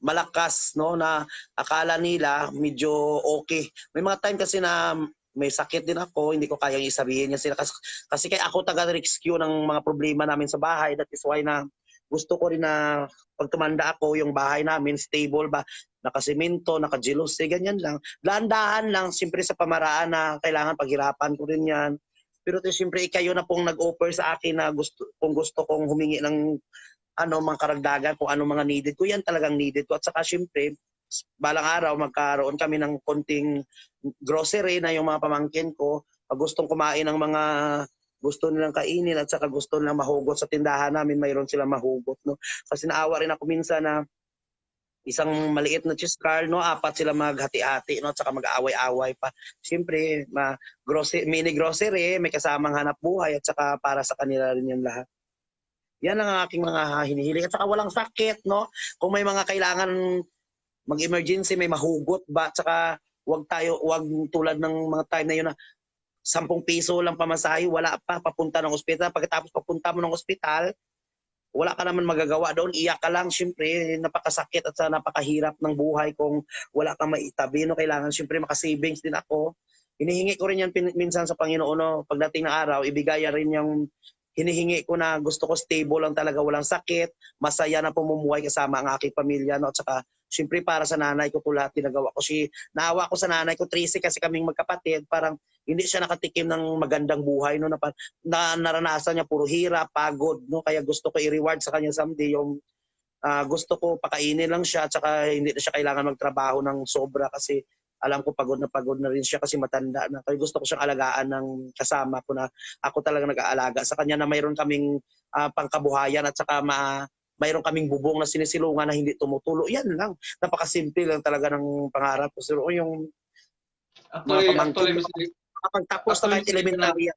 malakas no na akala nila medyo okay. May mga time kasi na may sakit din ako, hindi ko kayang isabihin niya sila kasi kaya ako taga-rescue ng mga problema namin sa bahay. That is why na gusto ko rin na pag tumanda ako, yung bahay namin stable ba, nakasemento, naka-jealousy, ganyan lang. Dahan-dahan lang, siyempre sa pamaraan na kailangan paghirapan ko rin yan. Pero siyempre kayo na pong nag-offer sa akin na kung gusto kong humingi ng mga karagdagan, kung ano mga needed ko, yan talagang needed ko. At saka siyempre, balang araw magkaroon kami ng konting grocery na yung mga pamangkin ko. Pag gustong kumain ng mga gusto nilang kainin at saka gusto nilang mahugot sa tindahan namin, mayroon silang mahugot. No? Kasi naawa rin ako minsan na isang maliit na cheese car, no, 4 sila maghati-hati, no, at saka mag-aaway-away pa. Siyempre, mini grocery, may kasamang hanap buhay at saka para sa kanila rin yung lahat. Yan ang aking mga hinihiling. At saka walang sakit, no? Kung may mga kailangan mag-emergency, may mahugot ba? At saka wag tulad ng mga time na yun na 10 piso lang pamasahe, wala pa, papunta ng ospital. Pagkatapos papunta mo ng ospital, wala ka naman magagawa doon, iyak ka lang. Siyempre, napakasakit at sa napakahirap ng buhay kung wala kang maitabi. No? Kailangan siyempre makasavings din ako. Hinihingi ko rin yan minsan sa Panginoon. No? Pagdating ng araw, ibigay rin yung hinihingi ko na gusto ko stable lang talaga, walang sakit, masaya na pumumuhay kasama ang aking pamilya. No? At saka, siyempre para sa nanay ko lahat ginagawa ko. Naawa ko sa nanay ko, Tracy, kasi kaming magkapatid, parang hindi siya nakatikim ng magandang buhay. No? Na naranasan niya puro hirap, pagod. No? Kaya gusto ko i-reward sa kanya someday yung gusto ko pakainin lang siya at saka hindi na siya kailangan magtrabaho ng sobra kasi alam ko pagod na rin siya kasi matanda na. Kaya gusto ko siyang alagaan ng kasama ko na ako talaga nag-aalaga sa kanya na mayroon kaming pangkabuhayan at saka mayroon kaming bubong na sinisilungan na hindi tumutulo. Yan lang. Napakasimple lang talaga ng pangarap ko. So, yung mga pamangkin ko, kapagtapos na kahit elementary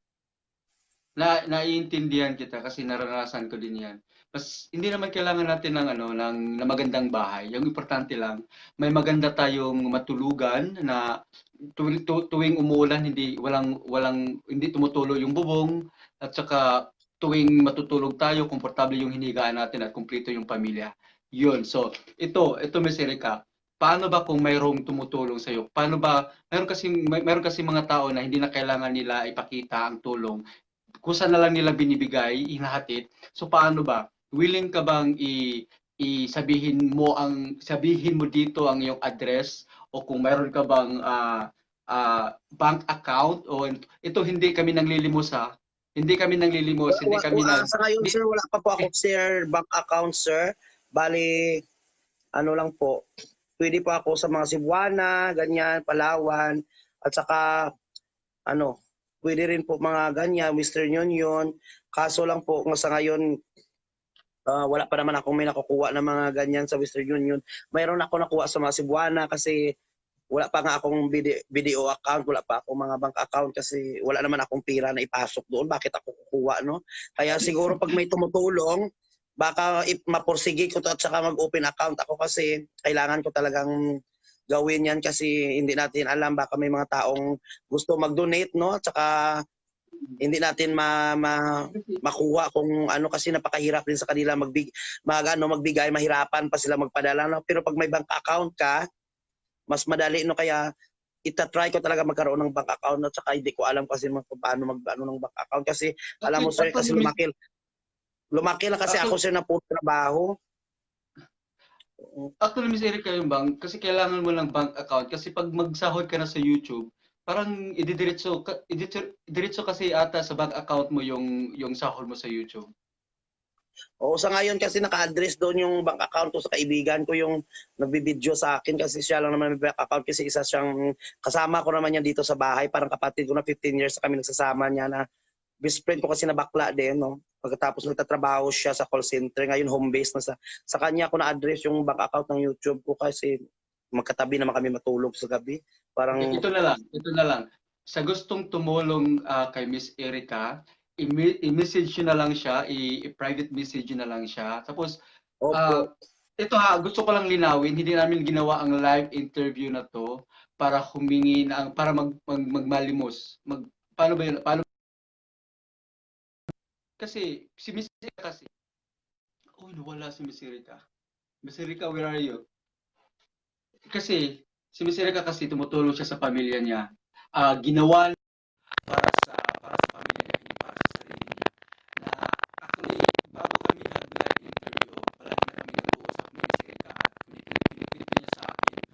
naiintindihan kita kasi naranasan ko din 'yan. Mas hindi naman kailangan natin ng ng magandang bahay. Yung importante lang may maganda tayong matulugan na tuwing umuulan hindi tumutulo yung bubong at saka tuwing matutulog tayo komportable yung hinigaan natin at kumpleto yung pamilya. Yun. So, ito Miss Erica, paano ba kung mayroong tumutulong sa iyo? Paano ba meron kasi mga tao na hindi na kailangan nila ipakita ang tulong kung saan na lang nila binibigay, hinahatid. So paano ba? Willing ka bang sabihin mo dito ang iyong address o kung mayroon ka bang bank account o ito hindi kami nanglilimos ha. Hindi kami nanglilimos, hindi kami sa ngayon sir, wala pa po ako sir bank account sir. Bali lang po. Pwede po ako sa mga Cebuana, ganyan, Palawan at saka pwede rin po mga ganyan, Western Union. Kaso lang po, sa ngayon, wala pa naman akong may nakukuha na mga ganyan sa Western Union. Mayroon ako nakuha sa mga Cebuana kasi wala pa nga akong video account, wala pa akong mga bank account kasi wala naman akong pira na ipasok doon. Bakit ako kukuha, no? Kaya siguro pag may tumutulong, baka mapursige ko to at saka mag-open account ako kasi kailangan ko talagang gawin yan kasi hindi natin alam baka may mga taong gusto mag-donate no at saka hindi natin makuha kung kasi napakahirap din sa kanila magbigay, mahirapan pa sila magpadala no pero pag may bank account ka mas madali no kaya itatry ko talaga magkaroon ng bank account at saka hindi ko alam kasi paano mag-ano ng bank account kasi alam mo sir kasi lumaki na kasi ako sir na puro trabaho. Actually, Miss Erica, yung bank, kasi kailangan mo ng bank account. Kasi pag magsahod ka na sa YouTube, parang ididiretso kasi ata sa bank account mo yung sahod mo sa YouTube. Oo, sa ngayon kasi naka-address doon yung bank account ko sa kaibigan ko yung nagbibideo sa akin kasi siya lang naman may bank account kasi isa siyang kasama ko naman yan dito sa bahay. Parang kapatid ko na 15 years na kami nagsasama niya na best friend ko kasi na bakla din, no? Pagkatapos nagtatrabaho siya sa call center, ngayon home base na sa kanya ko na-address yung bank account ng YouTube ko kasi magkatabi naman kami matulog sa gabi. Okay, Parang, ito na lang. Sa gustong tumulong kay Miss Erica, i-message nyo na lang siya, i-private message nyo na lang siya. Tapos, opo, ah, ito ha, gusto ko lang linawin, hindi namin ginawa ang live interview na to para humingi na, para magmalimos. Paano ba yun? Paano? Kasi, si Miss Erica kasi, oh, nawala si Miss Erica. Miss Erica, where are you? Kasi, si Miss Erica kasi tumutulong siya sa pamilya niya. Ginawa para sa pamilya niya, hindi para sa sarili niya. Na actually, bago kami nag-live interview, palagi na kami nag-uusap ni Miss Erica at pinipilip niya sa akin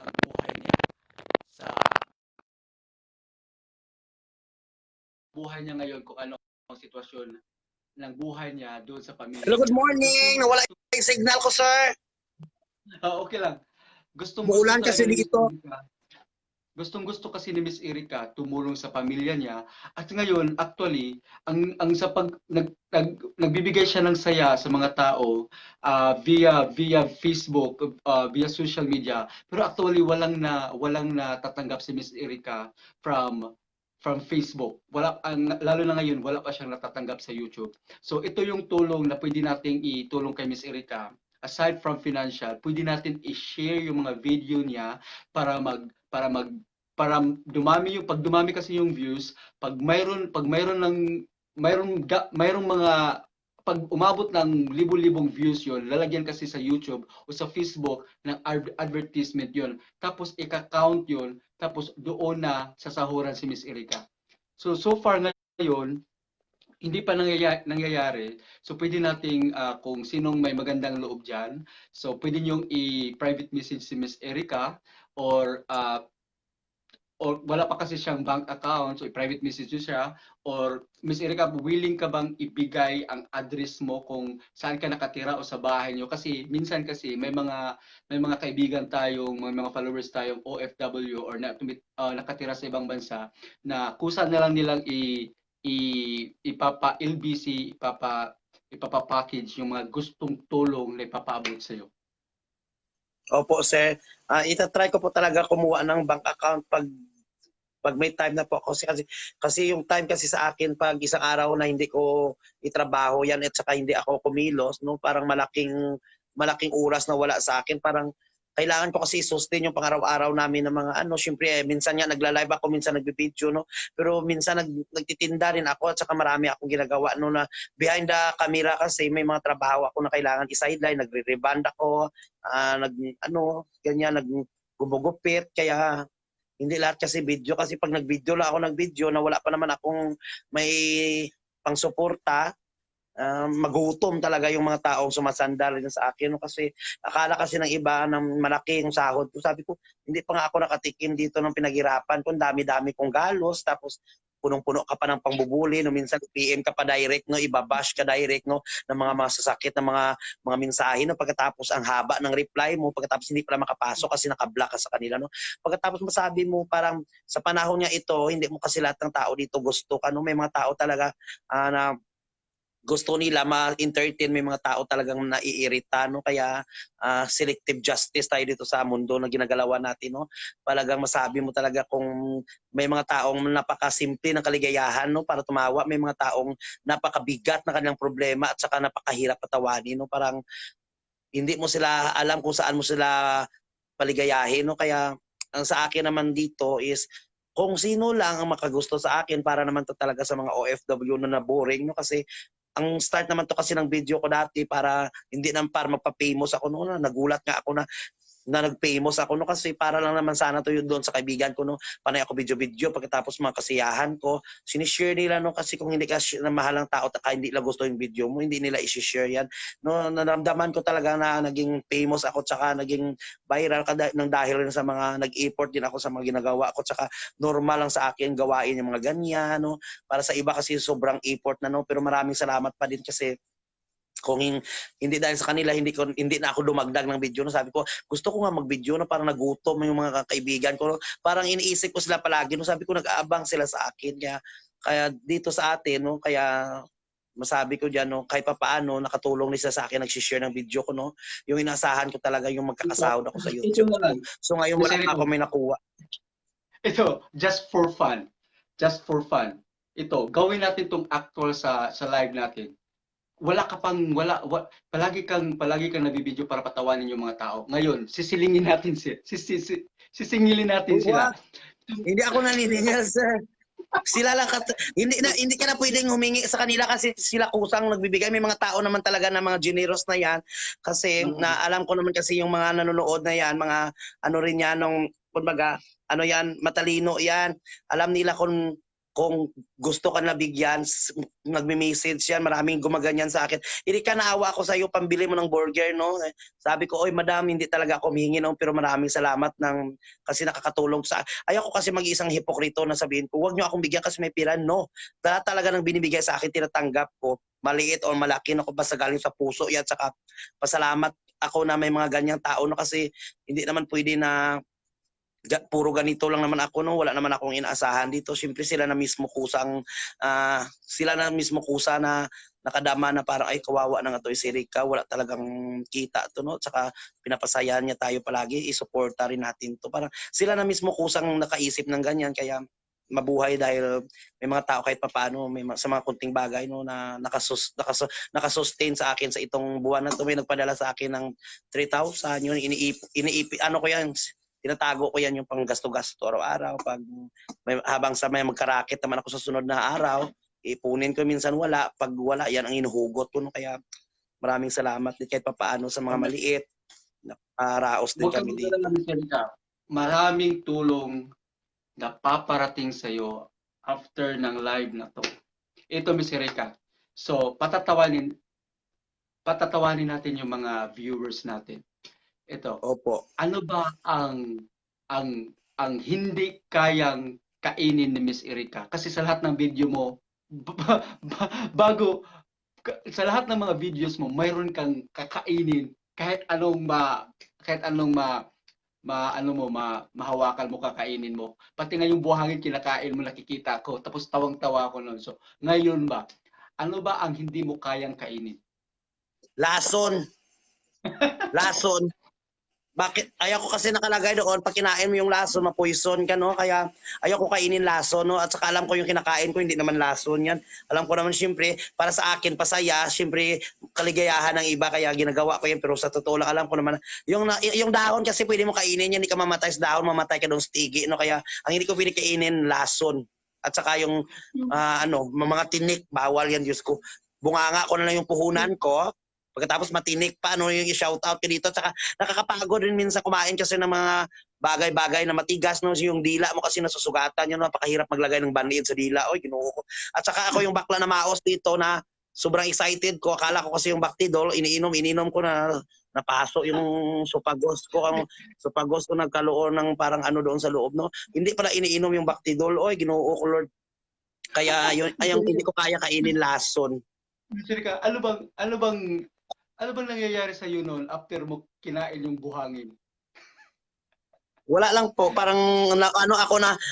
ang buhay niya sa buhay niya ngayon, kung ano ang sitwasyon ng buhay niya doon sa pamilya hello, good niya. morning! Nawala yung signal ko, sir. Okay lang. Gustong-gusto Umuulan talaga kasi ni Miss dito. Erica. Gustong-gusto kasi ni Miss Erica tumulong sa pamilya niya at ngayon actually ang sa nagbibigay siya ng saya sa mga tao via Facebook, via social media, pero actually walang natatanggap si Miss Erica from Facebook. Lalo na ngayon wala pa siyang natatanggap sa YouTube. So ito yung tulong na pwede nating itulong kay Miss Erica. Aside from financial, pwede natin i-share yung mga video niya para para dumami yung pag dumami kasi yung views, pag mayroon mayroong mga pag umabot ng libo-libong views yon, lalagyan kasi sa YouTube o sa Facebook ng advertisement yon. Tapos ika-count yon, tapos doon na sasahuran si Miss Erica. So far ngayon, hindi pa nangyayari. So pwede nating kung sinong may magandang loob diyan, so pwede niyong i-private message si Miss Erica or wala pa kasi siyang bank account, so i-private message nyo siya, or Miss Erica, willing ka bang ibigay ang address mo kung saan ka nakatira o sa bahay nyo? Kasi minsan kasi may mga kaibigan tayong, may mga followers tayong OFW or nakatira sa ibang bansa na kusa na lang nilang ipapa-LBC, ipapa-package yung mga gustong tulong na ipapaabot sa iyo. Opo, sir. Itatry ko po talaga kumuha ng bank account pag may time na po ako kasi yung time kasi sa akin pag isang araw na hindi ko itrabaho yan at saka hindi ako kumilos, no, parang malaking oras na wala sa akin. Parang kailangan ko kasi sustain yung pang-araw-araw namin ng mga ano, syempre minsan nga nagla-live ako, minsan nagbi-video, no, pero minsan nagtitinda rin ako at saka marami akong ginagawa, no, na behind the camera kasi may mga trabaho ako na kailangan i-sideline, nagre-reband ako, ganyan, naggugupit, kaya hindi lahat kasi video kasi pag nag-video lang ako ng video na wala pa naman akong may pangsuporta, magutom talaga yung mga taong sumasandal rin sa akin, no? Kasi akala kasi ng iba ng malaki yung sahod ko. Sabi ko, hindi pa nga ako nakatikim dito ng pinaghirapan ko. Dami-dami kong galos, tapos punong-puno ka pa ng pangbubuli, no, minsan PM ka pa direct, no, ibabash ka direct, no, ng mga masasakit na mga mensahe, no, pagkatapos ang haba ng reply mo, pagkatapos hindi pa makapasok kasi naka-block ka sa kanila, no. Pagkatapos masabi mo parang sa panahon niya ito, hindi mo kasi lahat ng tao dito gusto ka, no, may mga tao talaga na gusto nila ma-entertain, may mga tao talagang naiirita, no, kaya selective justice tayo dito sa mundo na ginagalawan natin, no. Talagang masabi mo talaga kung may mga taong napakasimple ng kaligayahan, no, para tumawa, may mga taong napakabigat na kanilang problema at saka napakahirap patawanin, no, parang hindi mo sila alam kung saan mo sila paligayahin, no, kaya ang sa akin naman dito is kung sino lang ang makagusto sa akin para naman to talaga sa mga OFW na boring, no, kasi ang start naman to kasi ng video ko dati para hindi naman para magpa-famous ako noon. Nagulat nga ako na nag-famous ako, no, kasi para lang naman sana to yun doon sa kaibigan ko, no, panay ako video-video pagkatapos mga kasiyahan ko sinishare nila, no, kasi kung hindi ka na mahal ng tao at hindi lang gusto yung video mo, hindi nila i-share yan, no. Naramdaman ko talaga na naging famous ako tsaka naging viral ng dahil rin sa mga nag-effort din ako sa mga ginagawa ko, tsaka normal lang sa akin gawain yung mga ganyan, no. Para sa iba kasi sobrang effort na, no, pero maraming salamat pa din kasi Hindi dahil sa kanila hindi na ako dumagdag ng video, no. Sabi ko gusto ko nga mag-video, no, parang nagutom yung mga kaibigan ko, no. Parang iniisip ko sila palagi, no. Sabi ko nag-aabang sila sa akin, kaya dito sa atin, no, kaya masabi ko diyan, no, kahit papaano nakatulong din sila sa akin, nagshi-share ng video ko, no. Yung inaasahan ko talaga yung magkakasahod ako sa Ito YouTube na lang. ko. So ngayon wala Miss pa Erica, ako may nakuha. ito, just for fun. Just for fun. Ito, gawin natin tong actual sa live natin. Wala ka pang palagi kang nabibideo para patawanin yung mga tao. Ngayon, sisilingin natin sisingilin natin sila. Wag, hindi ako naniningil, sir. Sila lang hindi ka na pwedeng humingi sa kanila kasi sila kusang nagbibigay. May mga tao naman talaga na mga generous na yan kasi na alam ko naman kasi yung mga nanonood na yan, mga ano rin yan nung kumbaga ano yan, matalino yan. Alam nila kung gusto ka na bigyan, nagme-message yan, maraming gumaganyan sa akin. Hindi ka naawa ako sa iyo, pambili mo ng burger, no? Sabi ko, oy madam, hindi talaga ako humingi, no? Pero maraming salamat kasi nakakatulong sa. Ayoko kasi mag-isang hipokrito na sabihin ko, huwag niyo akong bigyan kasi may pira. No. Talaga nang binibigay sa akin, tinatanggap ko. Maliit o malaki, no, basta galing sa puso yan. Saka pasalamat ako na may mga ganyang tao, no? Kasi hindi naman pwede na puro ganito lang naman ako, no, wala naman akong inaasahan dito. Siyempre sila na mismo kusa na nakadama na parang ay kawawa na nga to si Rica, wala talagang kita to, no, tsaka pinapasayahan niya tayo palagi, isuporta rin natin to. Parang sila na mismo kusang nakaisip ng ganyan, kaya mabuhay dahil may mga tao kahit papaano sa mga kunting bagay, no, na nakasustain sa akin sa itong buwan na to. May nagpadala sa akin ng 3,000, yun iniipi ano ko yan, tinatago ko yan yung panggasto-gasto araw-araw. Pag habang sa may magkarakit naman ako sa sunod na araw, ipunin ko, minsan wala. Pag wala, yan ang inuhugot ko, no? Kaya maraming salamat din kahit papaano sa mga maliit. Raos din kami dito. Maraming tulong na paparating sa iyo after ng live na to. Ito, Miss Erica. So, patatawanin natin yung mga viewers natin. Ito. Opo. Ano ba ang hindi kayang kainin ni Miss Erica? Kasi sa lahat ng video mo, sa lahat ng mga videos mo, mayroon kang kakainin kahit anong mahawakan mo, kakainin mo. Pati nga yung buhangin kinakain mo, nakikita ko. Tapos tawang-tawa ko noon. So, ngayon ba, ano ba ang hindi mo kayang kainin? Lason. Lason. Bakit? Ayaw ko kasi nakalagay doon, pag kinain mo yung lason, ma-poison ka, no? Kaya ayaw ko kainin lason, no? At saka alam ko yung kinakain ko, hindi naman lason yan. Alam ko naman, siyempre, para sa akin, pasaya, siyempre, kaligayahan ng iba, kaya ginagawa ko yan. Pero sa totoo lang, alam ko naman, yung dahon kasi pwede mo kainin yan, hindi ka mamatay sa dahon, mamatay ka doon sa tigi, no? Kaya ang hindi ko pwede kainin, lason. At saka yung, mga tinik, bawal yan, Diyos ko. Bunganga ko na lang yung puhunan ko. Pagkatapos matinik pa, yung i-shoutout ko dito. Tsaka nakakapagod rin minsan kumain kasi ng mga bagay-bagay na matigas, no? Yung dila mo kasi nasusugatan, yun, napakahirap maglagay ng band-aid sa dila. Oy, Ginoo ko. At saka ako yung bakla na maos dito na sobrang excited ko. Akala ko kasi yung Bactidol, iniinom ko na napaso yung supagos ko. Ang supagos ko nagkaloon ng parang ano doon sa loob, no? Hindi pala iniinom yung Bactidol. Oy, Ginoo ko, Lord. Kaya yun, ayang hindi ko kaya kainin lason. Sir, ano bang nangyayari sa iyo noon after mo kinain yung buhangin? Wala lang po, parang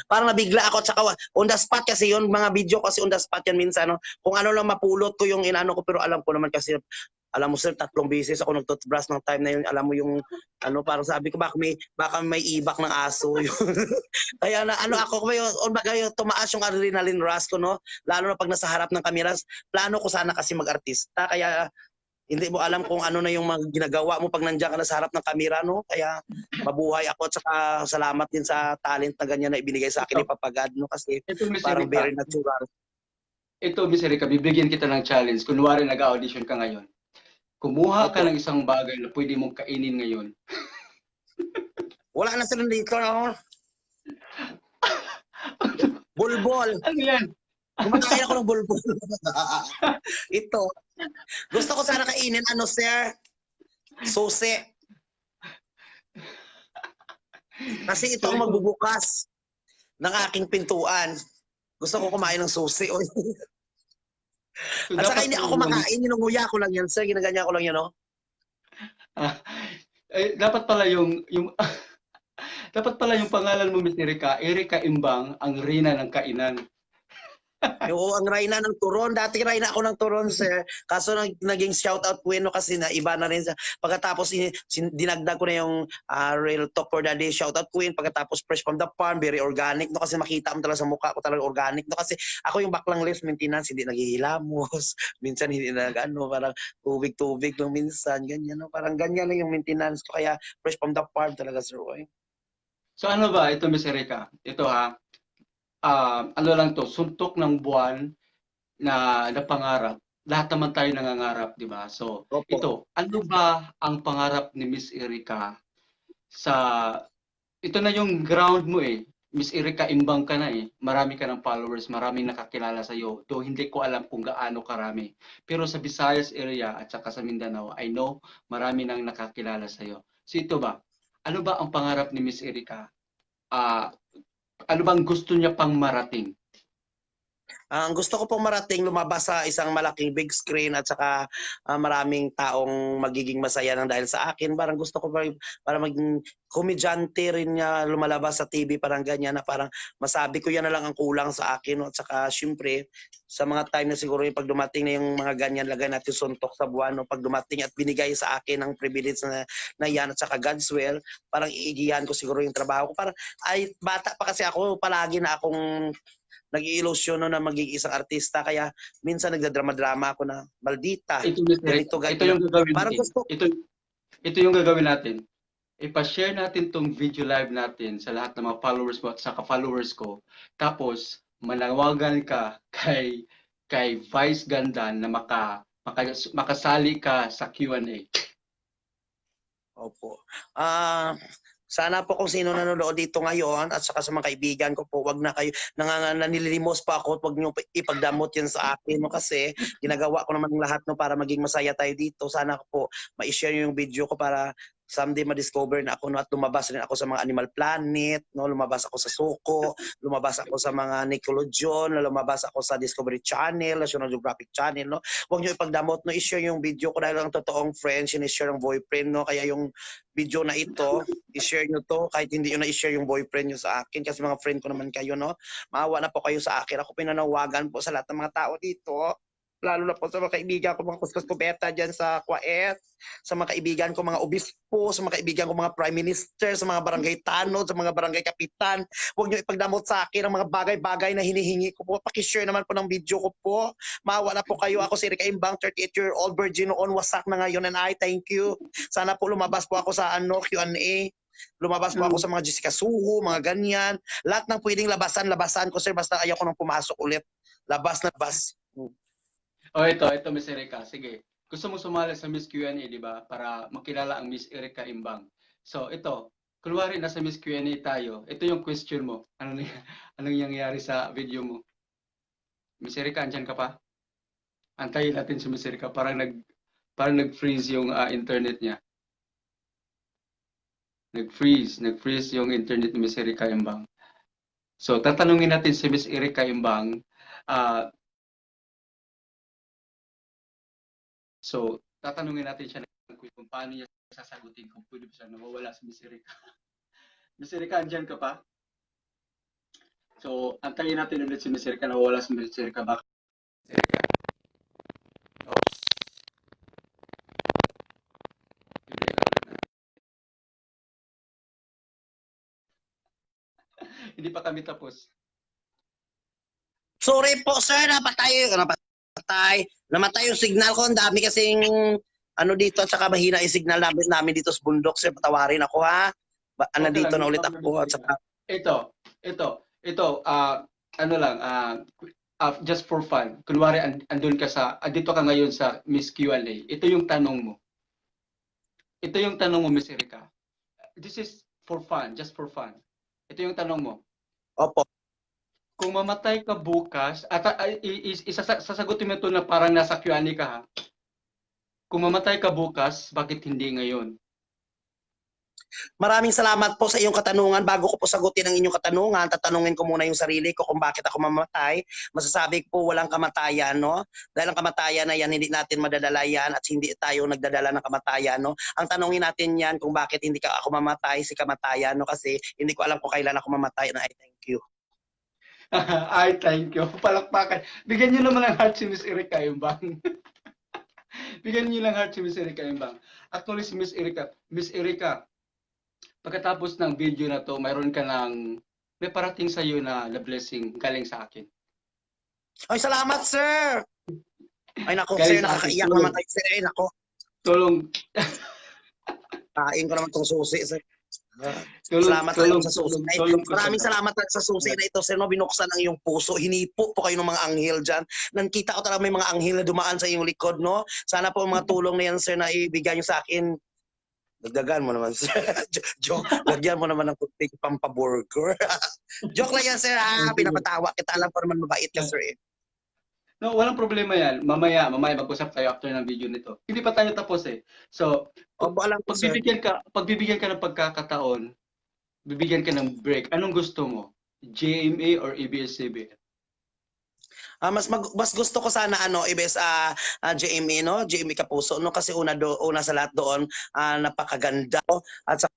parang nabigla ako, tsaka on the spot kasi yun, mga video kasi on the spot yan minsan, no? Kung ano lang mapulot ko yung inano ko, pero alam ko naman kasi, alam mo sir, 3 beses ako nag-toothbrush ng time na yun, alam mo yung, parang sabi ko, baka may ibak ng aso yun. Kaya tumaas yung adrenaline rush ko, no? Lalo na pag nasa harap ng kameras, plano ko sana kasi mag-artista, kaya hindi mo alam kung ano na yung mga ginagawa mo pag nandiyan ka na sa harap ng kamera, no? Kaya mabuhay ako at saka salamat din sa talent na ganyan na ibinigay sa akin ni Papa God, no? Kasi parang very natural. Ito, Miss Erica, bibigyan kita ng challenge. Kunwari nag-audition ka ngayon. Kumuha ka ng isang bagay na pwede mong kainin ngayon. Wala na sila dito, no? Bulbol. Ano yan? Kumakain ako ng bulbol. Ito. Gusto ko sana kainin, sir? Susi. Kasi ito ang magbubukas ng aking pintuan. Gusto ko kumain ng susi. So At saka dapat hindi pala ako yung kumakain, ninunguya ko lang yan, sir. Ginaganyan ko lang yan, no? ah, dapat pala yung dapat pala yung pangalan mo, Miss Erika Imbang, ang reyna ng kainan. Oo, ang Rayna ng Turon. Dati Rayna ako ng Turon, sir. Kaso naging shoutout queen no kasi na iba na rin sa pagkatapos dinagdag ko na yung Real Talk for the Day shoutout queen pagkatapos fresh from the farm, very organic no kasi makita mo talaga sa mukha ko talaga organic no kasi ako yung baklang lips maintenance hindi naghihilamos. Minsan hindi nagano parang tubig-tubig no minsan ganyan no. Parang ganyan lang yung maintenance ko kaya fresh from the farm talaga, sir. Oy. So ano ba ito, Miss Erika? Ito ha, ano lang 'to, suntok ng buwan na pangarap. Lahat naman tayo nangangarap, 'di ba? So, Opo. ito, ano ba ang pangarap ni Miss Erika sa ito na yung ground mo eh. Miss Erika, imbang ka na eh. Marami ka ng followers, maraming nakakilala sa iyo. Though hindi ko alam kung gaano karami. Pero sa Visayas area at saka sa Mindanao, I know marami nang nakakilala sa iyo. So ito ba? Ano ba ang pangarap ni Miss Erika? Ah, ano bang gusto niya pang marating? Ang gusto ko pong marating lumabas sa isang malaking big screen at saka maraming taong magiging masaya nang dahil sa akin. Parang gusto ko para maging komedyante rin niya lumalabas sa TV parang ganyan na parang masabi ko yan na lang ang kulang sa akin. No? At saka syempre sa mga time na siguro yung pag dumating na yung mga ganyan lagay natin suntok sa buwan no? Pag dumating at binigay sa akin ang privilege na yan at saka God's will parang iigihan ko siguro yung trabaho ko. Parang ay bata pa kasi ako palagi na akong nag-iilusyon na magiging isang artista kaya minsan nagdadrama-drama ako na maldita Ito, Miss Erika, ganito ito ganyan yung gagawin parang natin. gusto Ito yung gagawin natin. Ipa-share natin tong video live natin sa lahat ng mga followers mo at saka followers ko. Tapos, manawagan ka kay Vice Ganda na makasali ka sa Q&A. opo sana po kung sino nanonood dito ngayon at saka sa mga kaibigan ko po, wag na kayo, nanililimos pa ako, wag niyo ipagdamot yan sa akin no kasi ginagawa ko naman lahat no para maging masaya tayo dito. Sana po ma-share niyo yung video ko para someday ma-discover na ako no at lumabas rin ako sa mga Animal Planet, no lumabas ako sa Suko, lumabas ako sa mga Nickelodeon, lumabas ako sa Discovery Channel, National Geographic Channel, no. Wag niyo ipagdamot no, i-share yung video ko dahil ang totoong friend, sinishare ng boyfriend no, kaya yung video na ito i-share nyo to kahit hindi nyo na-i-share yung boyfriend nyo sa akin kasi mga friend ko naman kayo, no? Maawa na po kayo sa akin. Ako pinanawagan po sa lahat ng mga tao dito. Lalo na po sa mga kaibigan ko, mga kuskus kubeta dyan sa Kuwait, sa mga kaibigan ko, mga obispo, sa mga kaibigan ko, mga prime minister, sa mga barangay tanod, sa mga barangay kapitan. Huwag nyo ipagdamot sa akin ang mga bagay-bagay na hinihingi ko po. Pakishare naman po ng video ko po. Maawa na po kayo. Ako si Erika Imbang, 38-year-old virgin noon, wasak na ngayon, and I thank you. Sana po lumabas po ako sa Q&A. Lumabas po ako sa mga Jessica Suho, mga ganyan. Lahat ng pwedeng labasan ko, sir, basta ayaw ko nang pumasok ulit. Labas na labas. O ito Miss Erika, sige. Gusto mo sumali sa Miss Q&A, di ba? Para makilala ang Miss Erika Imbang. So ito, kunwari nasa Miss Q&A tayo, ito yung question mo. Anong nangyayari sa video mo? Miss Erika, andyan ka pa? Antayin natin si Miss Erika. Parang nag-freeze yung internet niya. Nag-freeze yung internet ni Miss Erika Imbang. So tatanungin natin si Miss Erika Imbang. So tatanungin natin siya kung paano niya sasagutin kung pwede ba siya nawawala si Miss Erika. Miss Erika, andyan ka pa? So antayin natin ulit si Miss Erika, nawawala si Miss Erika. Bakit? Miss Erika? Oops. Hindi pa kami tapos. Sorry po, sir. Namatay yung signal ko. Ang dami kasing ano dito at saka mahina yung signal namin dito sa bundok, sir. Patawarin ako, ha? Nandito na ulit ako at saka Ito, ano lang, just for fun. Kunwari, andun ka andito ka ngayon sa Miss Q&A. Ito yung tanong mo. Miss Erika. This is for fun, just for fun. Ito yung tanong mo. opo. Kung mamatay ka bukas, sasagutin mo ito na parang nasa Q&A ka ha. Kung mamatay ka bukas, bakit hindi ngayon? Maraming salamat po sa iyong katanungan. Bago ko po sagutin ang inyong katanungan, tatanungin ko muna yung sarili ko kung bakit ako mamatay. Masasabi ko po walang kamatayan, no? Dahil ang kamatayan na yan, hindi natin madadala yan at hindi tayo nagdadala ng kamatayan, no? Ang tanungin natin yan kung bakit hindi ka ako mamatay, si kamatayan, no? Kasi hindi ko alam kung kailan ako mamatay na I thank you. Ay, thank you. Palakpakan. Bigyan niyo naman ng heart si Miss Erica yung bang. Bigyan niyo lang heart si Miss Erica yung bang. Actually, si Miss Erica, pagkatapos ng video na to, mayroon ka ng, may parating sa iyo na blessing galing sa akin. Ay, salamat, sir! Ay, nako, Guys, sir, nakakaiyak naman kayo, sir. Ay, nako, Tulong, kain ko naman tong susi, sir. tulong, Salamat tulong, talaga sa susi. Ay, tulong ko maraming sa salamat talaga sa susi na ito, sir. No? Binuksan ang iyong puso. Hinipo po kayo ng mga anghel dyan. Nakita ko talaga may mga anghel na dumaan sa iyong likod, no? Sana po ang mga tulong na yan, sir, na ibigay niyo sa akin. Dagdagan mo naman, sir. Joke. Lagyan mo naman ng kunting pampaburger. Joke lang yan, sir. Ha? Pinapatawa kita. Alam ko naman mabait ka, sir. Eh. No, walang problema yan. Mamaya mag-usap tayo after ng video nito. Hindi pa tayo tapos eh. So, Opo, alam ko, sir. pagbibigyan ka ng pagkakataon, bibigyan ka ng break. Anong gusto mo? GMA or ABS-CBN? Mas gusto ko sana ibes JME, no? JME Kapuso, no? Kasi una sa lahat doon napakaganda, no? At sa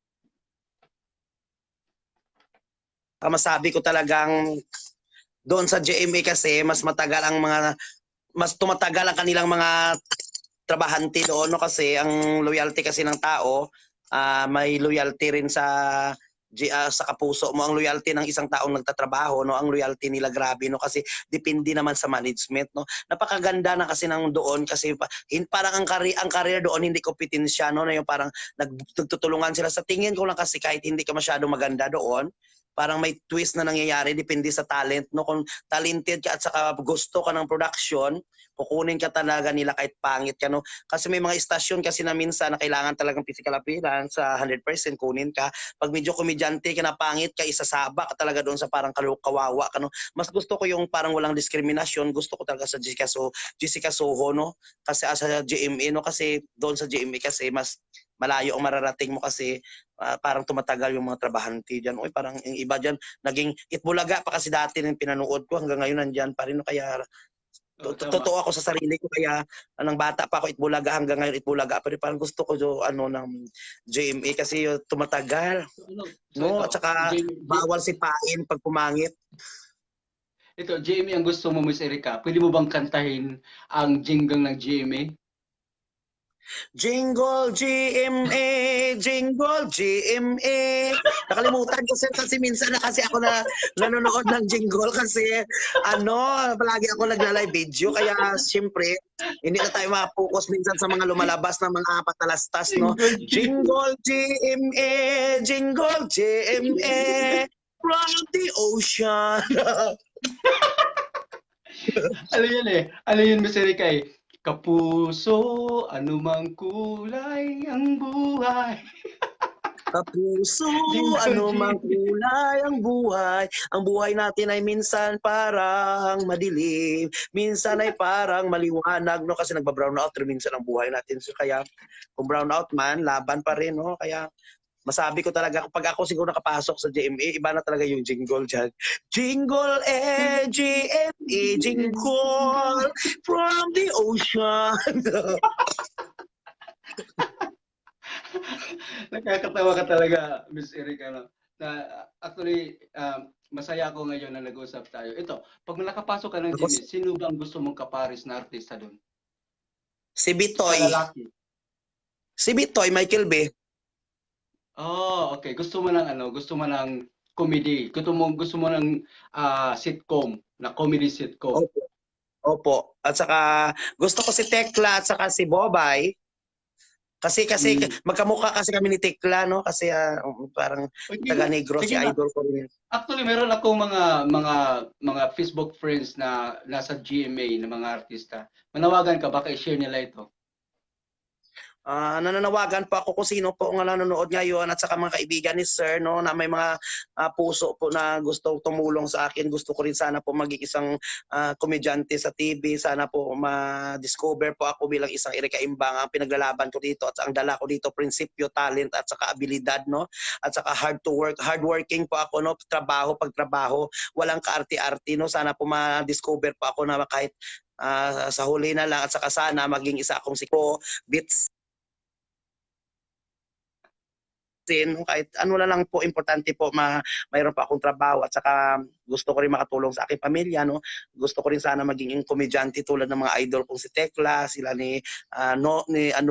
masabi ko talagang doon sa JME kasi mas tumatagal ang kanilang mga trabahante doon, no? Kasi ang loyalty kasi ng tao, may loyalty rin sa kapuso mo. Ang loyalty ng isang taong nagtatrabaho, no? Ang loyalty nila grabe, no? Kasi depende naman sa management, no? Napakaganda na kasi ng doon kasi parang ang career doon hindi kompetensya, no? Na yung parang nagtutulungan sila. Sa tingin ko lang kasi kahit hindi ka masyado maganda doon, parang may twist na nangyayari depende sa talent, no? Kung talented ka at saka gusto ka ng production, kukunin ka talaga nila kahit pangit ka, no? Kasi may mga istasyon kasi na minsan na kailangan talagang physical appearance sa 100% kunin ka. Pag medyo komedyante ka na pangit ka, isasaba ka talaga doon sa parang kawawa ka, no? Mas gusto ko yung parang walang diskriminasyon, gusto ko talaga sa Jessica Soho, no? Kasi sa GMA, no? Kasi doon sa GMA kasi mas malayo ang mararating mo kasi parang tumatagal yung mga trabahante dyan. Uy, parang yung iba dyan, naging Itbulaga pa kasi dati nung pinanood ko, hanggang ngayon nandyan pa rin. No? Kaya Oh, tama. totoo ako sa sarili ko, kaya nang bata pa ako Itbulaga, hanggang ngayon Itbulaga pa rin. Parang gusto ko ng JMA kasi tumatagal. So No? ito, At saka bawal sipain pag pumangit. ito, GMA ang gusto mo, Miss Erica. Pwede mo bang kantahin ang jingle ng GMA? Jingle GMA, Jingle GMA. Nakalimutan ko sir kasi minsan na kasi ako nanonood ng jingle kasi palagi ako nagla-live video kaya siyempre hindi na tayo makapokus minsan sa mga lumalabas na mga patalastas, no? Jingle GMA, Jingle GMA from the ocean. Ano yan eh? Ano yun, Miss Erica eh? Kapuso, anumang kulay ang buhay. Kapuso, Jingle ano mang GMA. kulay ang buhay. Ang buhay natin ay minsan parang madilim, minsan ay parang maliwanag, no? Kasi nagba-brown out rin minsan ang buhay natin. So kaya, kung brown out man, laban pa rin, no? Kaya, masabi ko talaga, kapag ako siguro nakapasok sa GMA, iba na talaga yung jingle dyan. Jingle GMA, jingle from the ocean. Nakakatawa ka talaga, Miss Erica. No? Na, actually, masaya ako ngayon na nag-usap tayo. Ito, pag nakapasok ka ng GMA, sino bang gusto mong kaparis na artista doon? Si Sa Bitoy. lalaki. Si Bitoy, Michael B. Oh, okay. Gusto mo ng comedy. Gusto mo ng sitcom, na comedy sitcom. Opo. Opo. At saka gusto ko si Tekla at saka si Bobay. Kasi magkamukha kasi kami ni Tekla, no? Kasi parang Sige taga nga. Negros si Sige nga. idol ko rin. Actually, meron akong mga Facebook friends na nasa GMA na mga artista. Manawagan ka, baka i-share nila ito. Nananawagan po ako kung sino po ang nanonood ngayon at saka mga kaibigan ni Sir, no, na may mga puso po na gusto tumulong sa akin. Gusto ko rin sana po maging isang komedyante sa TV. Sana po ma-discover po ako bilang isang Erika Imbang. Ang pinaglalaban ko dito at ang dala ko dito, prinsipyo, talent at saka abilidad, no? At saka hardworking po ako, no? Trabaho, pagtrabaho, walang kaarte-arte, no? Sana po ma-discover po ako na kahit sa huli na lang at saka sana maging isa akong siko, bits kahit ano na lang po, importante po mayroon pa akong trabaho at saka gusto ko rin makatulong sa aking pamilya, no. Gusto ko rin sana maging komedyante tulad ng mga idol kong si Tekla, sila ni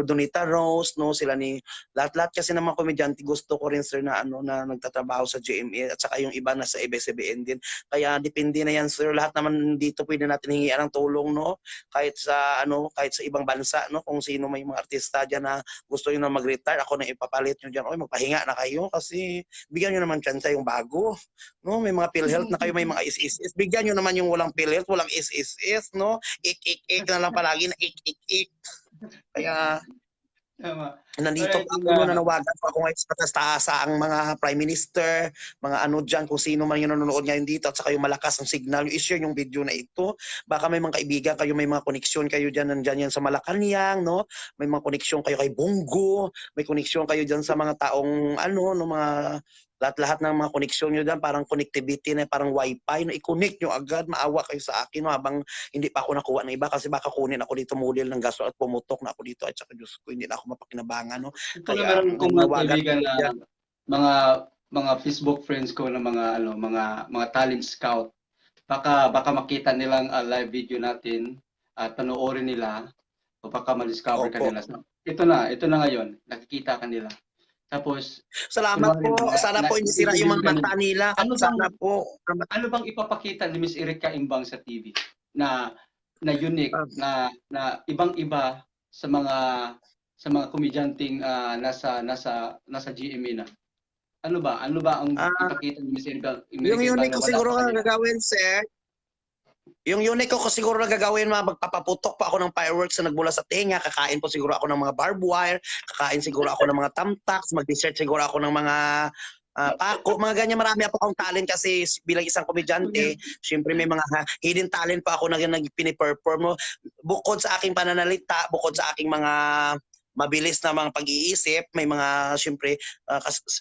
Donita Rose, no, sila ni lahat kasi ng mga komedyante gusto ko rin, sir, na na nagtatrabaho sa GMA at saka yung iba na sa ABS-CBN din. Kaya depende na yan, sir. Lahat naman dito pwede natin hingian ng tulong, no. Kahit sa ibang bansa, no, kung sino may mga artista diyan na gusto niyo na mag-retire, ako na ipapalit niyo diyan. Oy, magpahinga na kayo kasi bigyan niyo naman chance yung bago. No, may mga PhilHealth na kayo, may mga is. Bigyan niyo naman yung walang PhilHealth, walang is, no. Ik na lang palagi na ik. Kaya Tama. nandito Alright, pa ako, nanawagan pa ako ngayon sa taas-taasa ang mga prime minister, mga dyan, kung sino man yung nanonood ngayon dito at saka yung malakas ang signal, yung i-share yung video na ito. Baka may mga kaibigan kayo, may mga koneksyon kayo dyan, nandyan yan sa Malacanang, no? May mga koneksyon kayo kay Bongo, may koneksyon kayo dyan sa mga taong, no, mga lahat-lahat ng mga koneksyon nyo dyan, parang connectivity na parang wifi, no, i-connect nyo agad, maawa kayo sa akin, no, habang hindi pa ako nakuha ng iba kasi baka kunin ako dito mudil ng gaso at pumutok na ako dito at saka Diyos ko, hindi na ako mapakinabangan, no. Ito na Kaya meron kong mga nanawagan kaibigan ko na dyan. mga Facebook friends ko na mga talent scout. Baka makita nilang live video natin at panoorin nila o baka ma-discover Opo. kanila. So, ito na ngayon, nakikita kanila. Tapos Salamat kunwari po. Sana po hindi sira yung mga mata nila. ano Sana bang po. ano bang ipapakita ni Miss Erika Imbang sa TV na unique na ibang-iba sa mga komedyanteng nasa GMA na? Ano ba ang ipakita ni Miss Erika Yung Imbang unique na ko wala siguro sa na kanila? gagawin, sir. Yung unique ko siguro na gagawin, magpapaputok pa ako ng fireworks na nagmula sa tenga, kakain po siguro ako ng mga barbed wire, kakain siguro ako ng mga tamtaks, mag-dessert siguro ako ng mga pako, mga ganyan. Marami po akong talent kasi bilang isang komedyante, syempre may mga hidden talent pa ako na piniperform. No? Bukod sa aking pananalita, bukod sa aking mga mabilis na mga pag-iisip, may mga syempre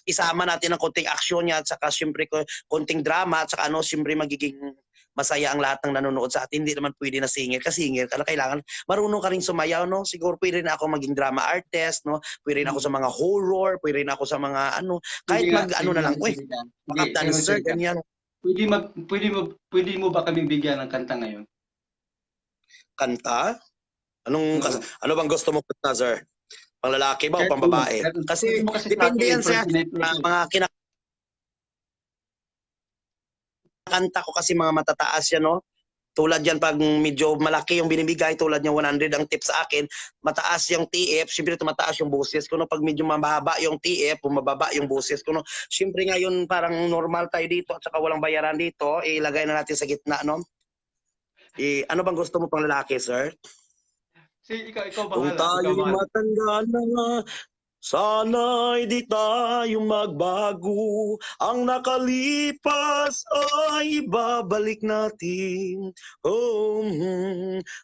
isama natin ng konting aksyon niya at saka syempre konting drama at saka syempre magiging masaya ang lahat ng nanonood sa atin. Hindi naman pwede na singer ka kailangan marunong ka rin sumayaw, no. Siguro pwede na ako maging drama artist, no. Pwede na ako sa mga horror, pwede na ako sa mga kahit na lang, uy, baka dancer ganyan. Pwede mo ba kaming bigyan ng kanta ngayon? Kanta? Ano bang gusto mo kanta, sir? Pang lalaki ba o pang babae? Kasi depende yan sa mga kanta ko kasi mga matataas yan, no? Tulad yan pag medyo malaki yung binibigay, tulad yung 100 ang tip sa akin, mataas yung TF, syempre tumataas yung boses ko, no? Pag medyo mababa yung TF, bumababa yung boses ko, no? Syempre ngayon parang normal tayo dito at saka walang bayaran dito, ilagay na natin sa gitna, no? Ano bang gusto mo pang lalaki, sir? Ikaw Kung bahala. tayo'y matanda na, sana'y di tayo magbago. Ang nakalipas ay ibabalik natin.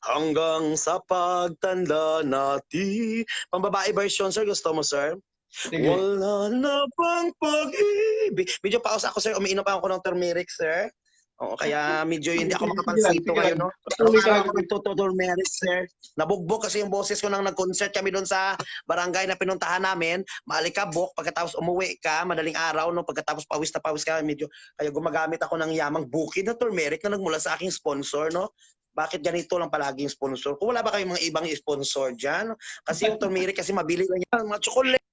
Hanggang sa pagtanda natin. Pambabae version, sir. Gusto mo, sir? Sige. Wala na bang pag-ibig. Medyo pause ako, sir. Umiinom pa ako ng turmeric, sir. Oo, kaya medyo hindi ako makapagsito ngayon, no? Araw-araw ako nagtuturmeric, sir. Nabugbog kasi yung boses ko nang nag-concert kami doon sa barangay na pinuntahan namin. Maalikabok, pagkatapos umuwi ka, madaling araw, no? Pagkatapos pawis na pawis ka, medyo, kaya gumagamit ako ng yamang bukid na turmeric na nagmula sa aking sponsor, no? Bakit ganito lang palaging sponsor? Kung wala ba kayong mga ibang sponsor dyan? Kasi yung turmeric kasi mabili lang yan. Mga chocolate,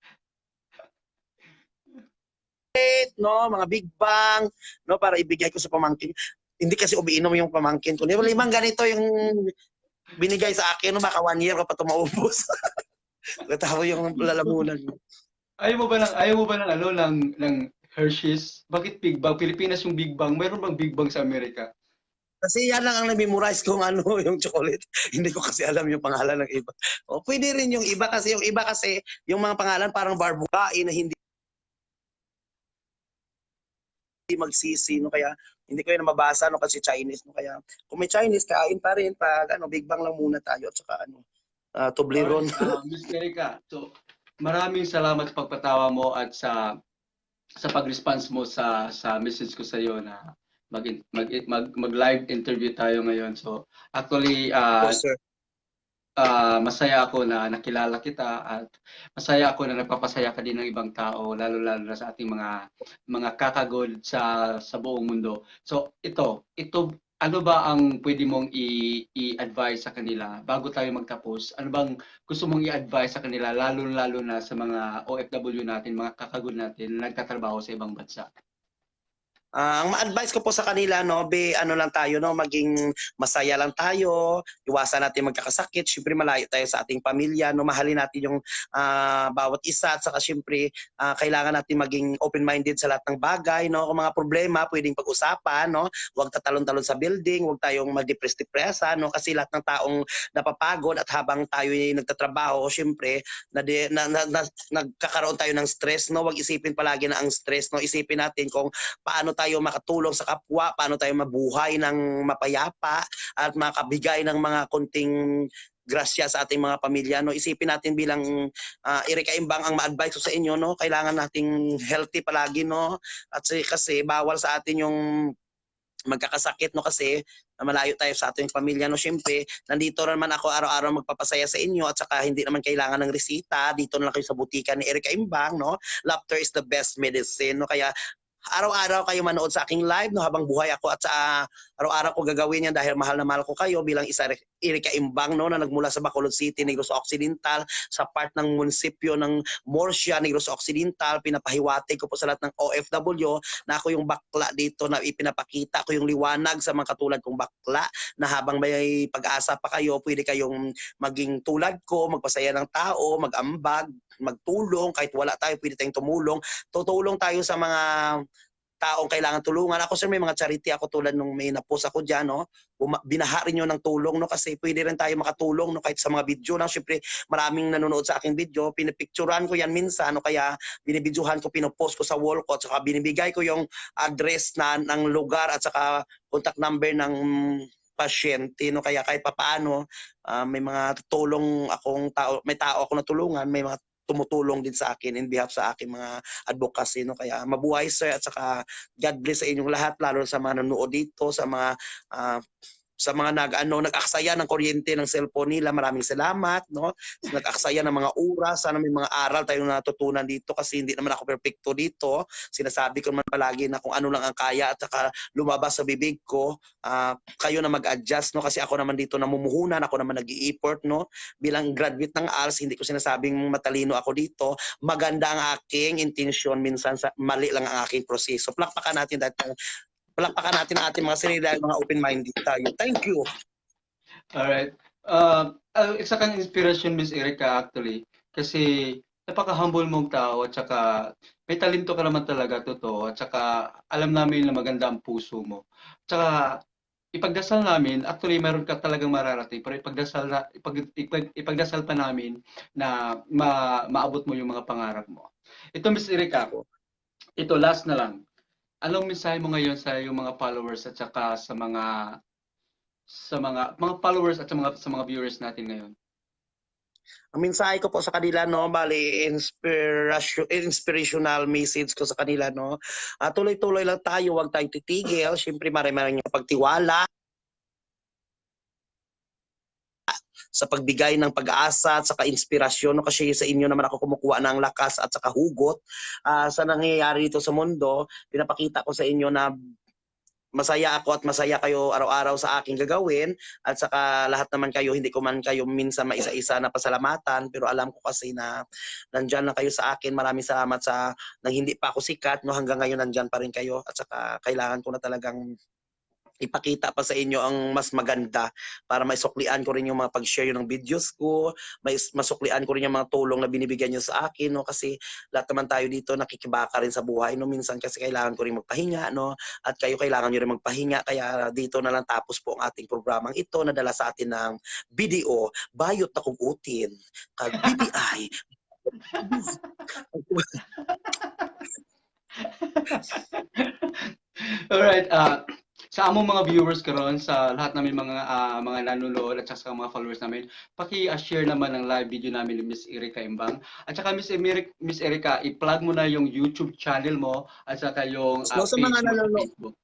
no, mga Big Bang, no, para ibigay ko sa pamangkin. Hindi kasi umiinom yung pamangkin ko. Limang ganito yung binigay sa akin, no, baka 1 year ko pa ito maubos. Katapos yung lalamunan. Ayaw mo ba ng Hershey's? Bakit Big Bang? Pilipinas yung Big Bang. Mayroon bang Big Bang sa Amerika? Kasi yan lang ang na-memorize kong ano, yung chocolate. Hindi ko kasi alam yung pangalan ng iba. O, pwede rin yung iba kasi, yung mga pangalan parang barbukain na hindi magsisi, no? Kaya hindi ko yun mabasa, no? Kasi Chinese, no? Kaya kung may Chinese, kain pa rin. Pag ano, Big Bang lang muna tayo at saka ano, Toblerone. Alright, Miss Erika, so maraming salamat sa pagpatawa mo at sa pag-response mo sa message ko sa iyo na mag live interview tayo ngayon. So actually Po, sir. masaya ako na nakilala kita at masaya ako na nagpapasaya ka din ng ibang tao lalo-lalo na sa ating mga kakagod sa buong mundo. So ito ano ba ang pwede mong i-advise sa kanila bago tayo magtapos? Ano bang gusto mong i-advise sa kanila lalo-lalo na sa mga OFW natin, mga kakagod natin na nagtatrabaho sa ibang bansa? Ang ma-advise ko po sa kanila, no, ano lang tayo, no, maging masaya lang tayo, iwasan natin magkakasakit, syempre malayo tayo sa ating pamilya, no, mahalin natin yung bawat isa, at saka syempre kailangan natin maging open-minded sa lahat ng bagay, no, kung mga problema pwedeng pag-usapan, no, huwag tatalon-talon sa building, huwag tayong mag-depress-depressa, no, kasi lahat ng taong napapagod at habang tayo ay nagtatrabaho, syempre nagkakaroon tayo ng stress, no, huwag isipin palagi na ang stress, no, isipin natin kung paano tayo makatulong sa kapwa, paano tayo mabuhay ng mapayapa at makabigay ng mga konting grasya sa ating mga pamilya, no. Isipin natin bilang Erika Imbang, ang ma-advise ko sa inyo, no, kailangan nating healthy palagi, no, at kasi bawal sa atin yung magkakasakit, no, kasi malayo tayo sa ating pamilya, no. Syempre nandito naman ako araw-araw magpapasaya sa inyo at saka hindi naman kailangan ng resita, dito na lang kayo sa butika ni Erika Imbang, no. Laughter is the best medicine, no. Kaya araw-araw kayo manood sa aking live, no, habang buhay ako, at sa araw-araw ko gagawin yan dahil mahal na mahal ko kayo bilang isa Erika Imbang, no, na nagmula sa Bacolod City, Negros Occidental, sa part ng munisipyo ng Morsia, Negros Occidental. Pinapahiwatig ko po sa lahat ng OFW na ako yung bakla dito, na ipinapakita ko yung liwanag sa mga katulad kong bakla, na habang may pag-asa pa kayo, pwede kayong maging tulad ko, magpasaya ng tao, mag-ambag, magtulong, kahit wala tayo, pwede tayong tumulong. Tutulong tayo sa mga taong kailangan tulungan. Ako sir, may mga charity ako tulad nung may na-post ako dyan, no? Binaha rin yun ng tulong, no? Kasi pwede rin tayo makatulong, no? Kahit sa mga video lang. Siyempre, maraming nanonood sa aking video. Pinipicturan ko yan minsan, no? Kaya binibidyohan ko, pinopost ko sa wall ko, at saka binibigay ko yung address ng lugar at saka contact number ng pasyente, no. Kaya kahit papaano may mga tulong akong tao, may tao ako natulungan, may mga tumutulong din sa akin in behalf sa aking mga advocacy, no. Kaya mabuhay sir, at saka God bless sa inyong lahat, lalo sa mga nanonood dito, ah, sa mga nag-aksaya ng kuryente ng cellphone nila. Maraming salamat, no. Nag-aksaya ng mga oras, sana may mga aral tayong natutunan dito, kasi hindi naman ako perfecto dito. Sinasabi ko naman palagi na kung ano lang ang kaya at saka lumabas sa bibig ko, kayo na mag-adjust, no, kasi ako naman dito namumuhunan, ako naman nag-i-effort, no. Bilang graduate ng ALS, hindi ko sinasabing matalino ako dito. Maganda ang aking intensyon, minsan mali lang ang aking proseso. Palakpakan natin ang ating mga sarili dahil mga open-minded tayo. Thank you. Alright. Isa kang inspiration, Miss Erica, actually. Kasi napaka-humble mong tao at saka may talento ka naman talaga, totoo. At saka alam namin na maganda ang puso mo. At saka ipagdasal namin, actually meron ka talagang mararating, pero ipagdasal pa namin na maabot mo yung mga pangarap mo. Ito, Miss Erica, ito last na lang. Anong mensahe mo ngayon sa iyong mga followers at saka sa mga followers at sa mga viewers natin ngayon? Ang mensahe ko po sa kanila, no, bali inspirational message ko sa kanila, no. Tuloy-tuloy lang tayo, huwag tayong titigil. Siyempre marami pagtiwala sa pagbigay ng pag-asa at saka inspirasyon, no, kasi sa inyo naman ako kumukuha ng lakas at saka hugot sa nangyayari dito sa mundo. Pinapakita ko sa inyo na masaya ako at masaya kayo araw-araw sa aking gagawin, at saka lahat naman kayo, hindi ko man kayo minsan maisa-isa na pasalamatan, pero alam ko kasi na nandyan lang kayo sa akin. Maraming salamat nang hindi pa ako sikat, no, hanggang ngayon nandyan pa rin kayo, at saka kailangan ko na talagang ipakita pa sa inyo ang mas maganda para maisuklian ko rin yung mga pag-share ng videos ko, masuklian ko rin yung mga tulong na binibigyan nyo sa akin, no? Kasi lahat naman tayo dito nakikibaka rin sa buhay, no? Minsan kasi kailangan ko rin magpahinga, no? At kayo kailangan nyo rin magpahinga, kaya dito na lang tapos po ang ating programang ito na dala sa atin ng BDO, Bayot na Kugutin, kag BPI. Alright, sa among mga viewers karon, sa lahat namin mga nanonood at saka sa mga followers namin, paki-share naman ang live video namin ni Miss Erica Imbang. At saka Miss Erica, i-plug mo na yung YouTube channel mo at saka yung No, sa page mga mo sa nanonood, Facebook.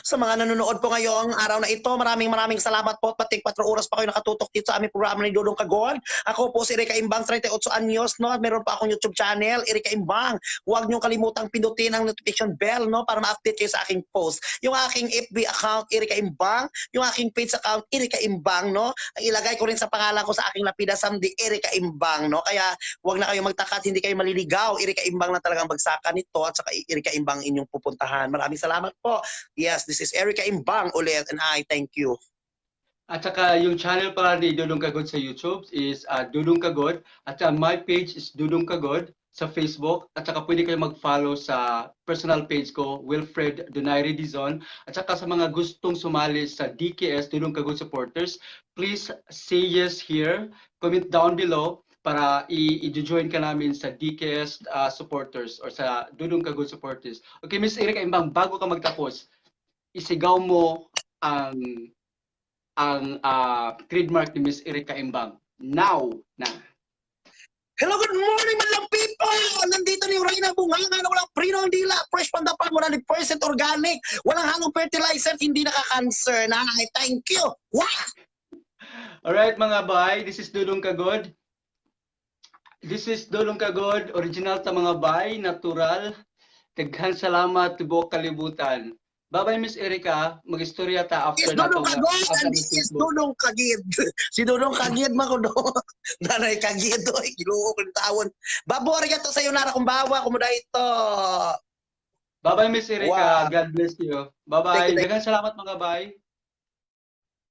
sa mga nanonood po ngayong araw na ito, maraming salamat po. Pating 4 oras pa kayo nakatutok dito sa aming programa ni Dudong Kagod. Ako po si Erica Imbang, 38 anyos, no? At meron pa akong YouTube channel, Erica Imbang. Huwag niyong kalimutang pindutin ang notification bell, no? Para ma-update kayo sa aking post. Yung aking FB account, Erica Imbang. Yung aking page account, Erica Imbang, no? Ang ilagay ko rin sa pangalan ko sa aking lapida, Samdi Erica Imbang, no? Kaya huwag na kayong magtaka at hindi kayo maliligaw. Erica Imbang na talagang bagsakan nito at saka Erica Imbang inyong pupuntahan. Maraming salamat po. Yes, this is Erica Imbang ulit and I thank you. At saka yung channel pala ni Dudong Kagod sa YouTube is Dudong Kagod. At saka my page is Dudong Kagod sa Facebook. At saka pwede kayo mag-follow sa personal page ko, Wilfred Donaire Dizon. At saka sa mga gustong sumali sa DKS, Dudong Kagod Supporters, please say yes here. Comment down below para i-join ka namin sa DKS supporters or sa Dudong Kagod supporters. Okay, Miss Erica Imbang, bago ka magtapos, isigaw mo ang trademark ni Miss Erica Imbang. Now na. Hello, good morning mga people! Nandito ni Reyna Bunganga na walang prinong dila, fresh pandapal, 100% organic, walang halong fertilizer, hindi nakaka-cancer. Nanay, thank you! Wow! Alright mga bay, this is Dudong Kagod. This is Dudong Kagod, original ta mga bay, natural. Daghan salamat tibok kalibutan. Bye-bye Miss Erica, mag-istorya ta after Yes, na Dudong to. Kagod, and this is Dudong Kagid. Si Dudong Kagid man ko do. Nanay Kagid, oy, giluo ko ng tawon. Babori ka to sa iyo, nara kong bawa, kumuda ito. Bye-bye Miss Erica, Wow. God bless you. Thank Bye-bye, you. daghan salamat mga bay.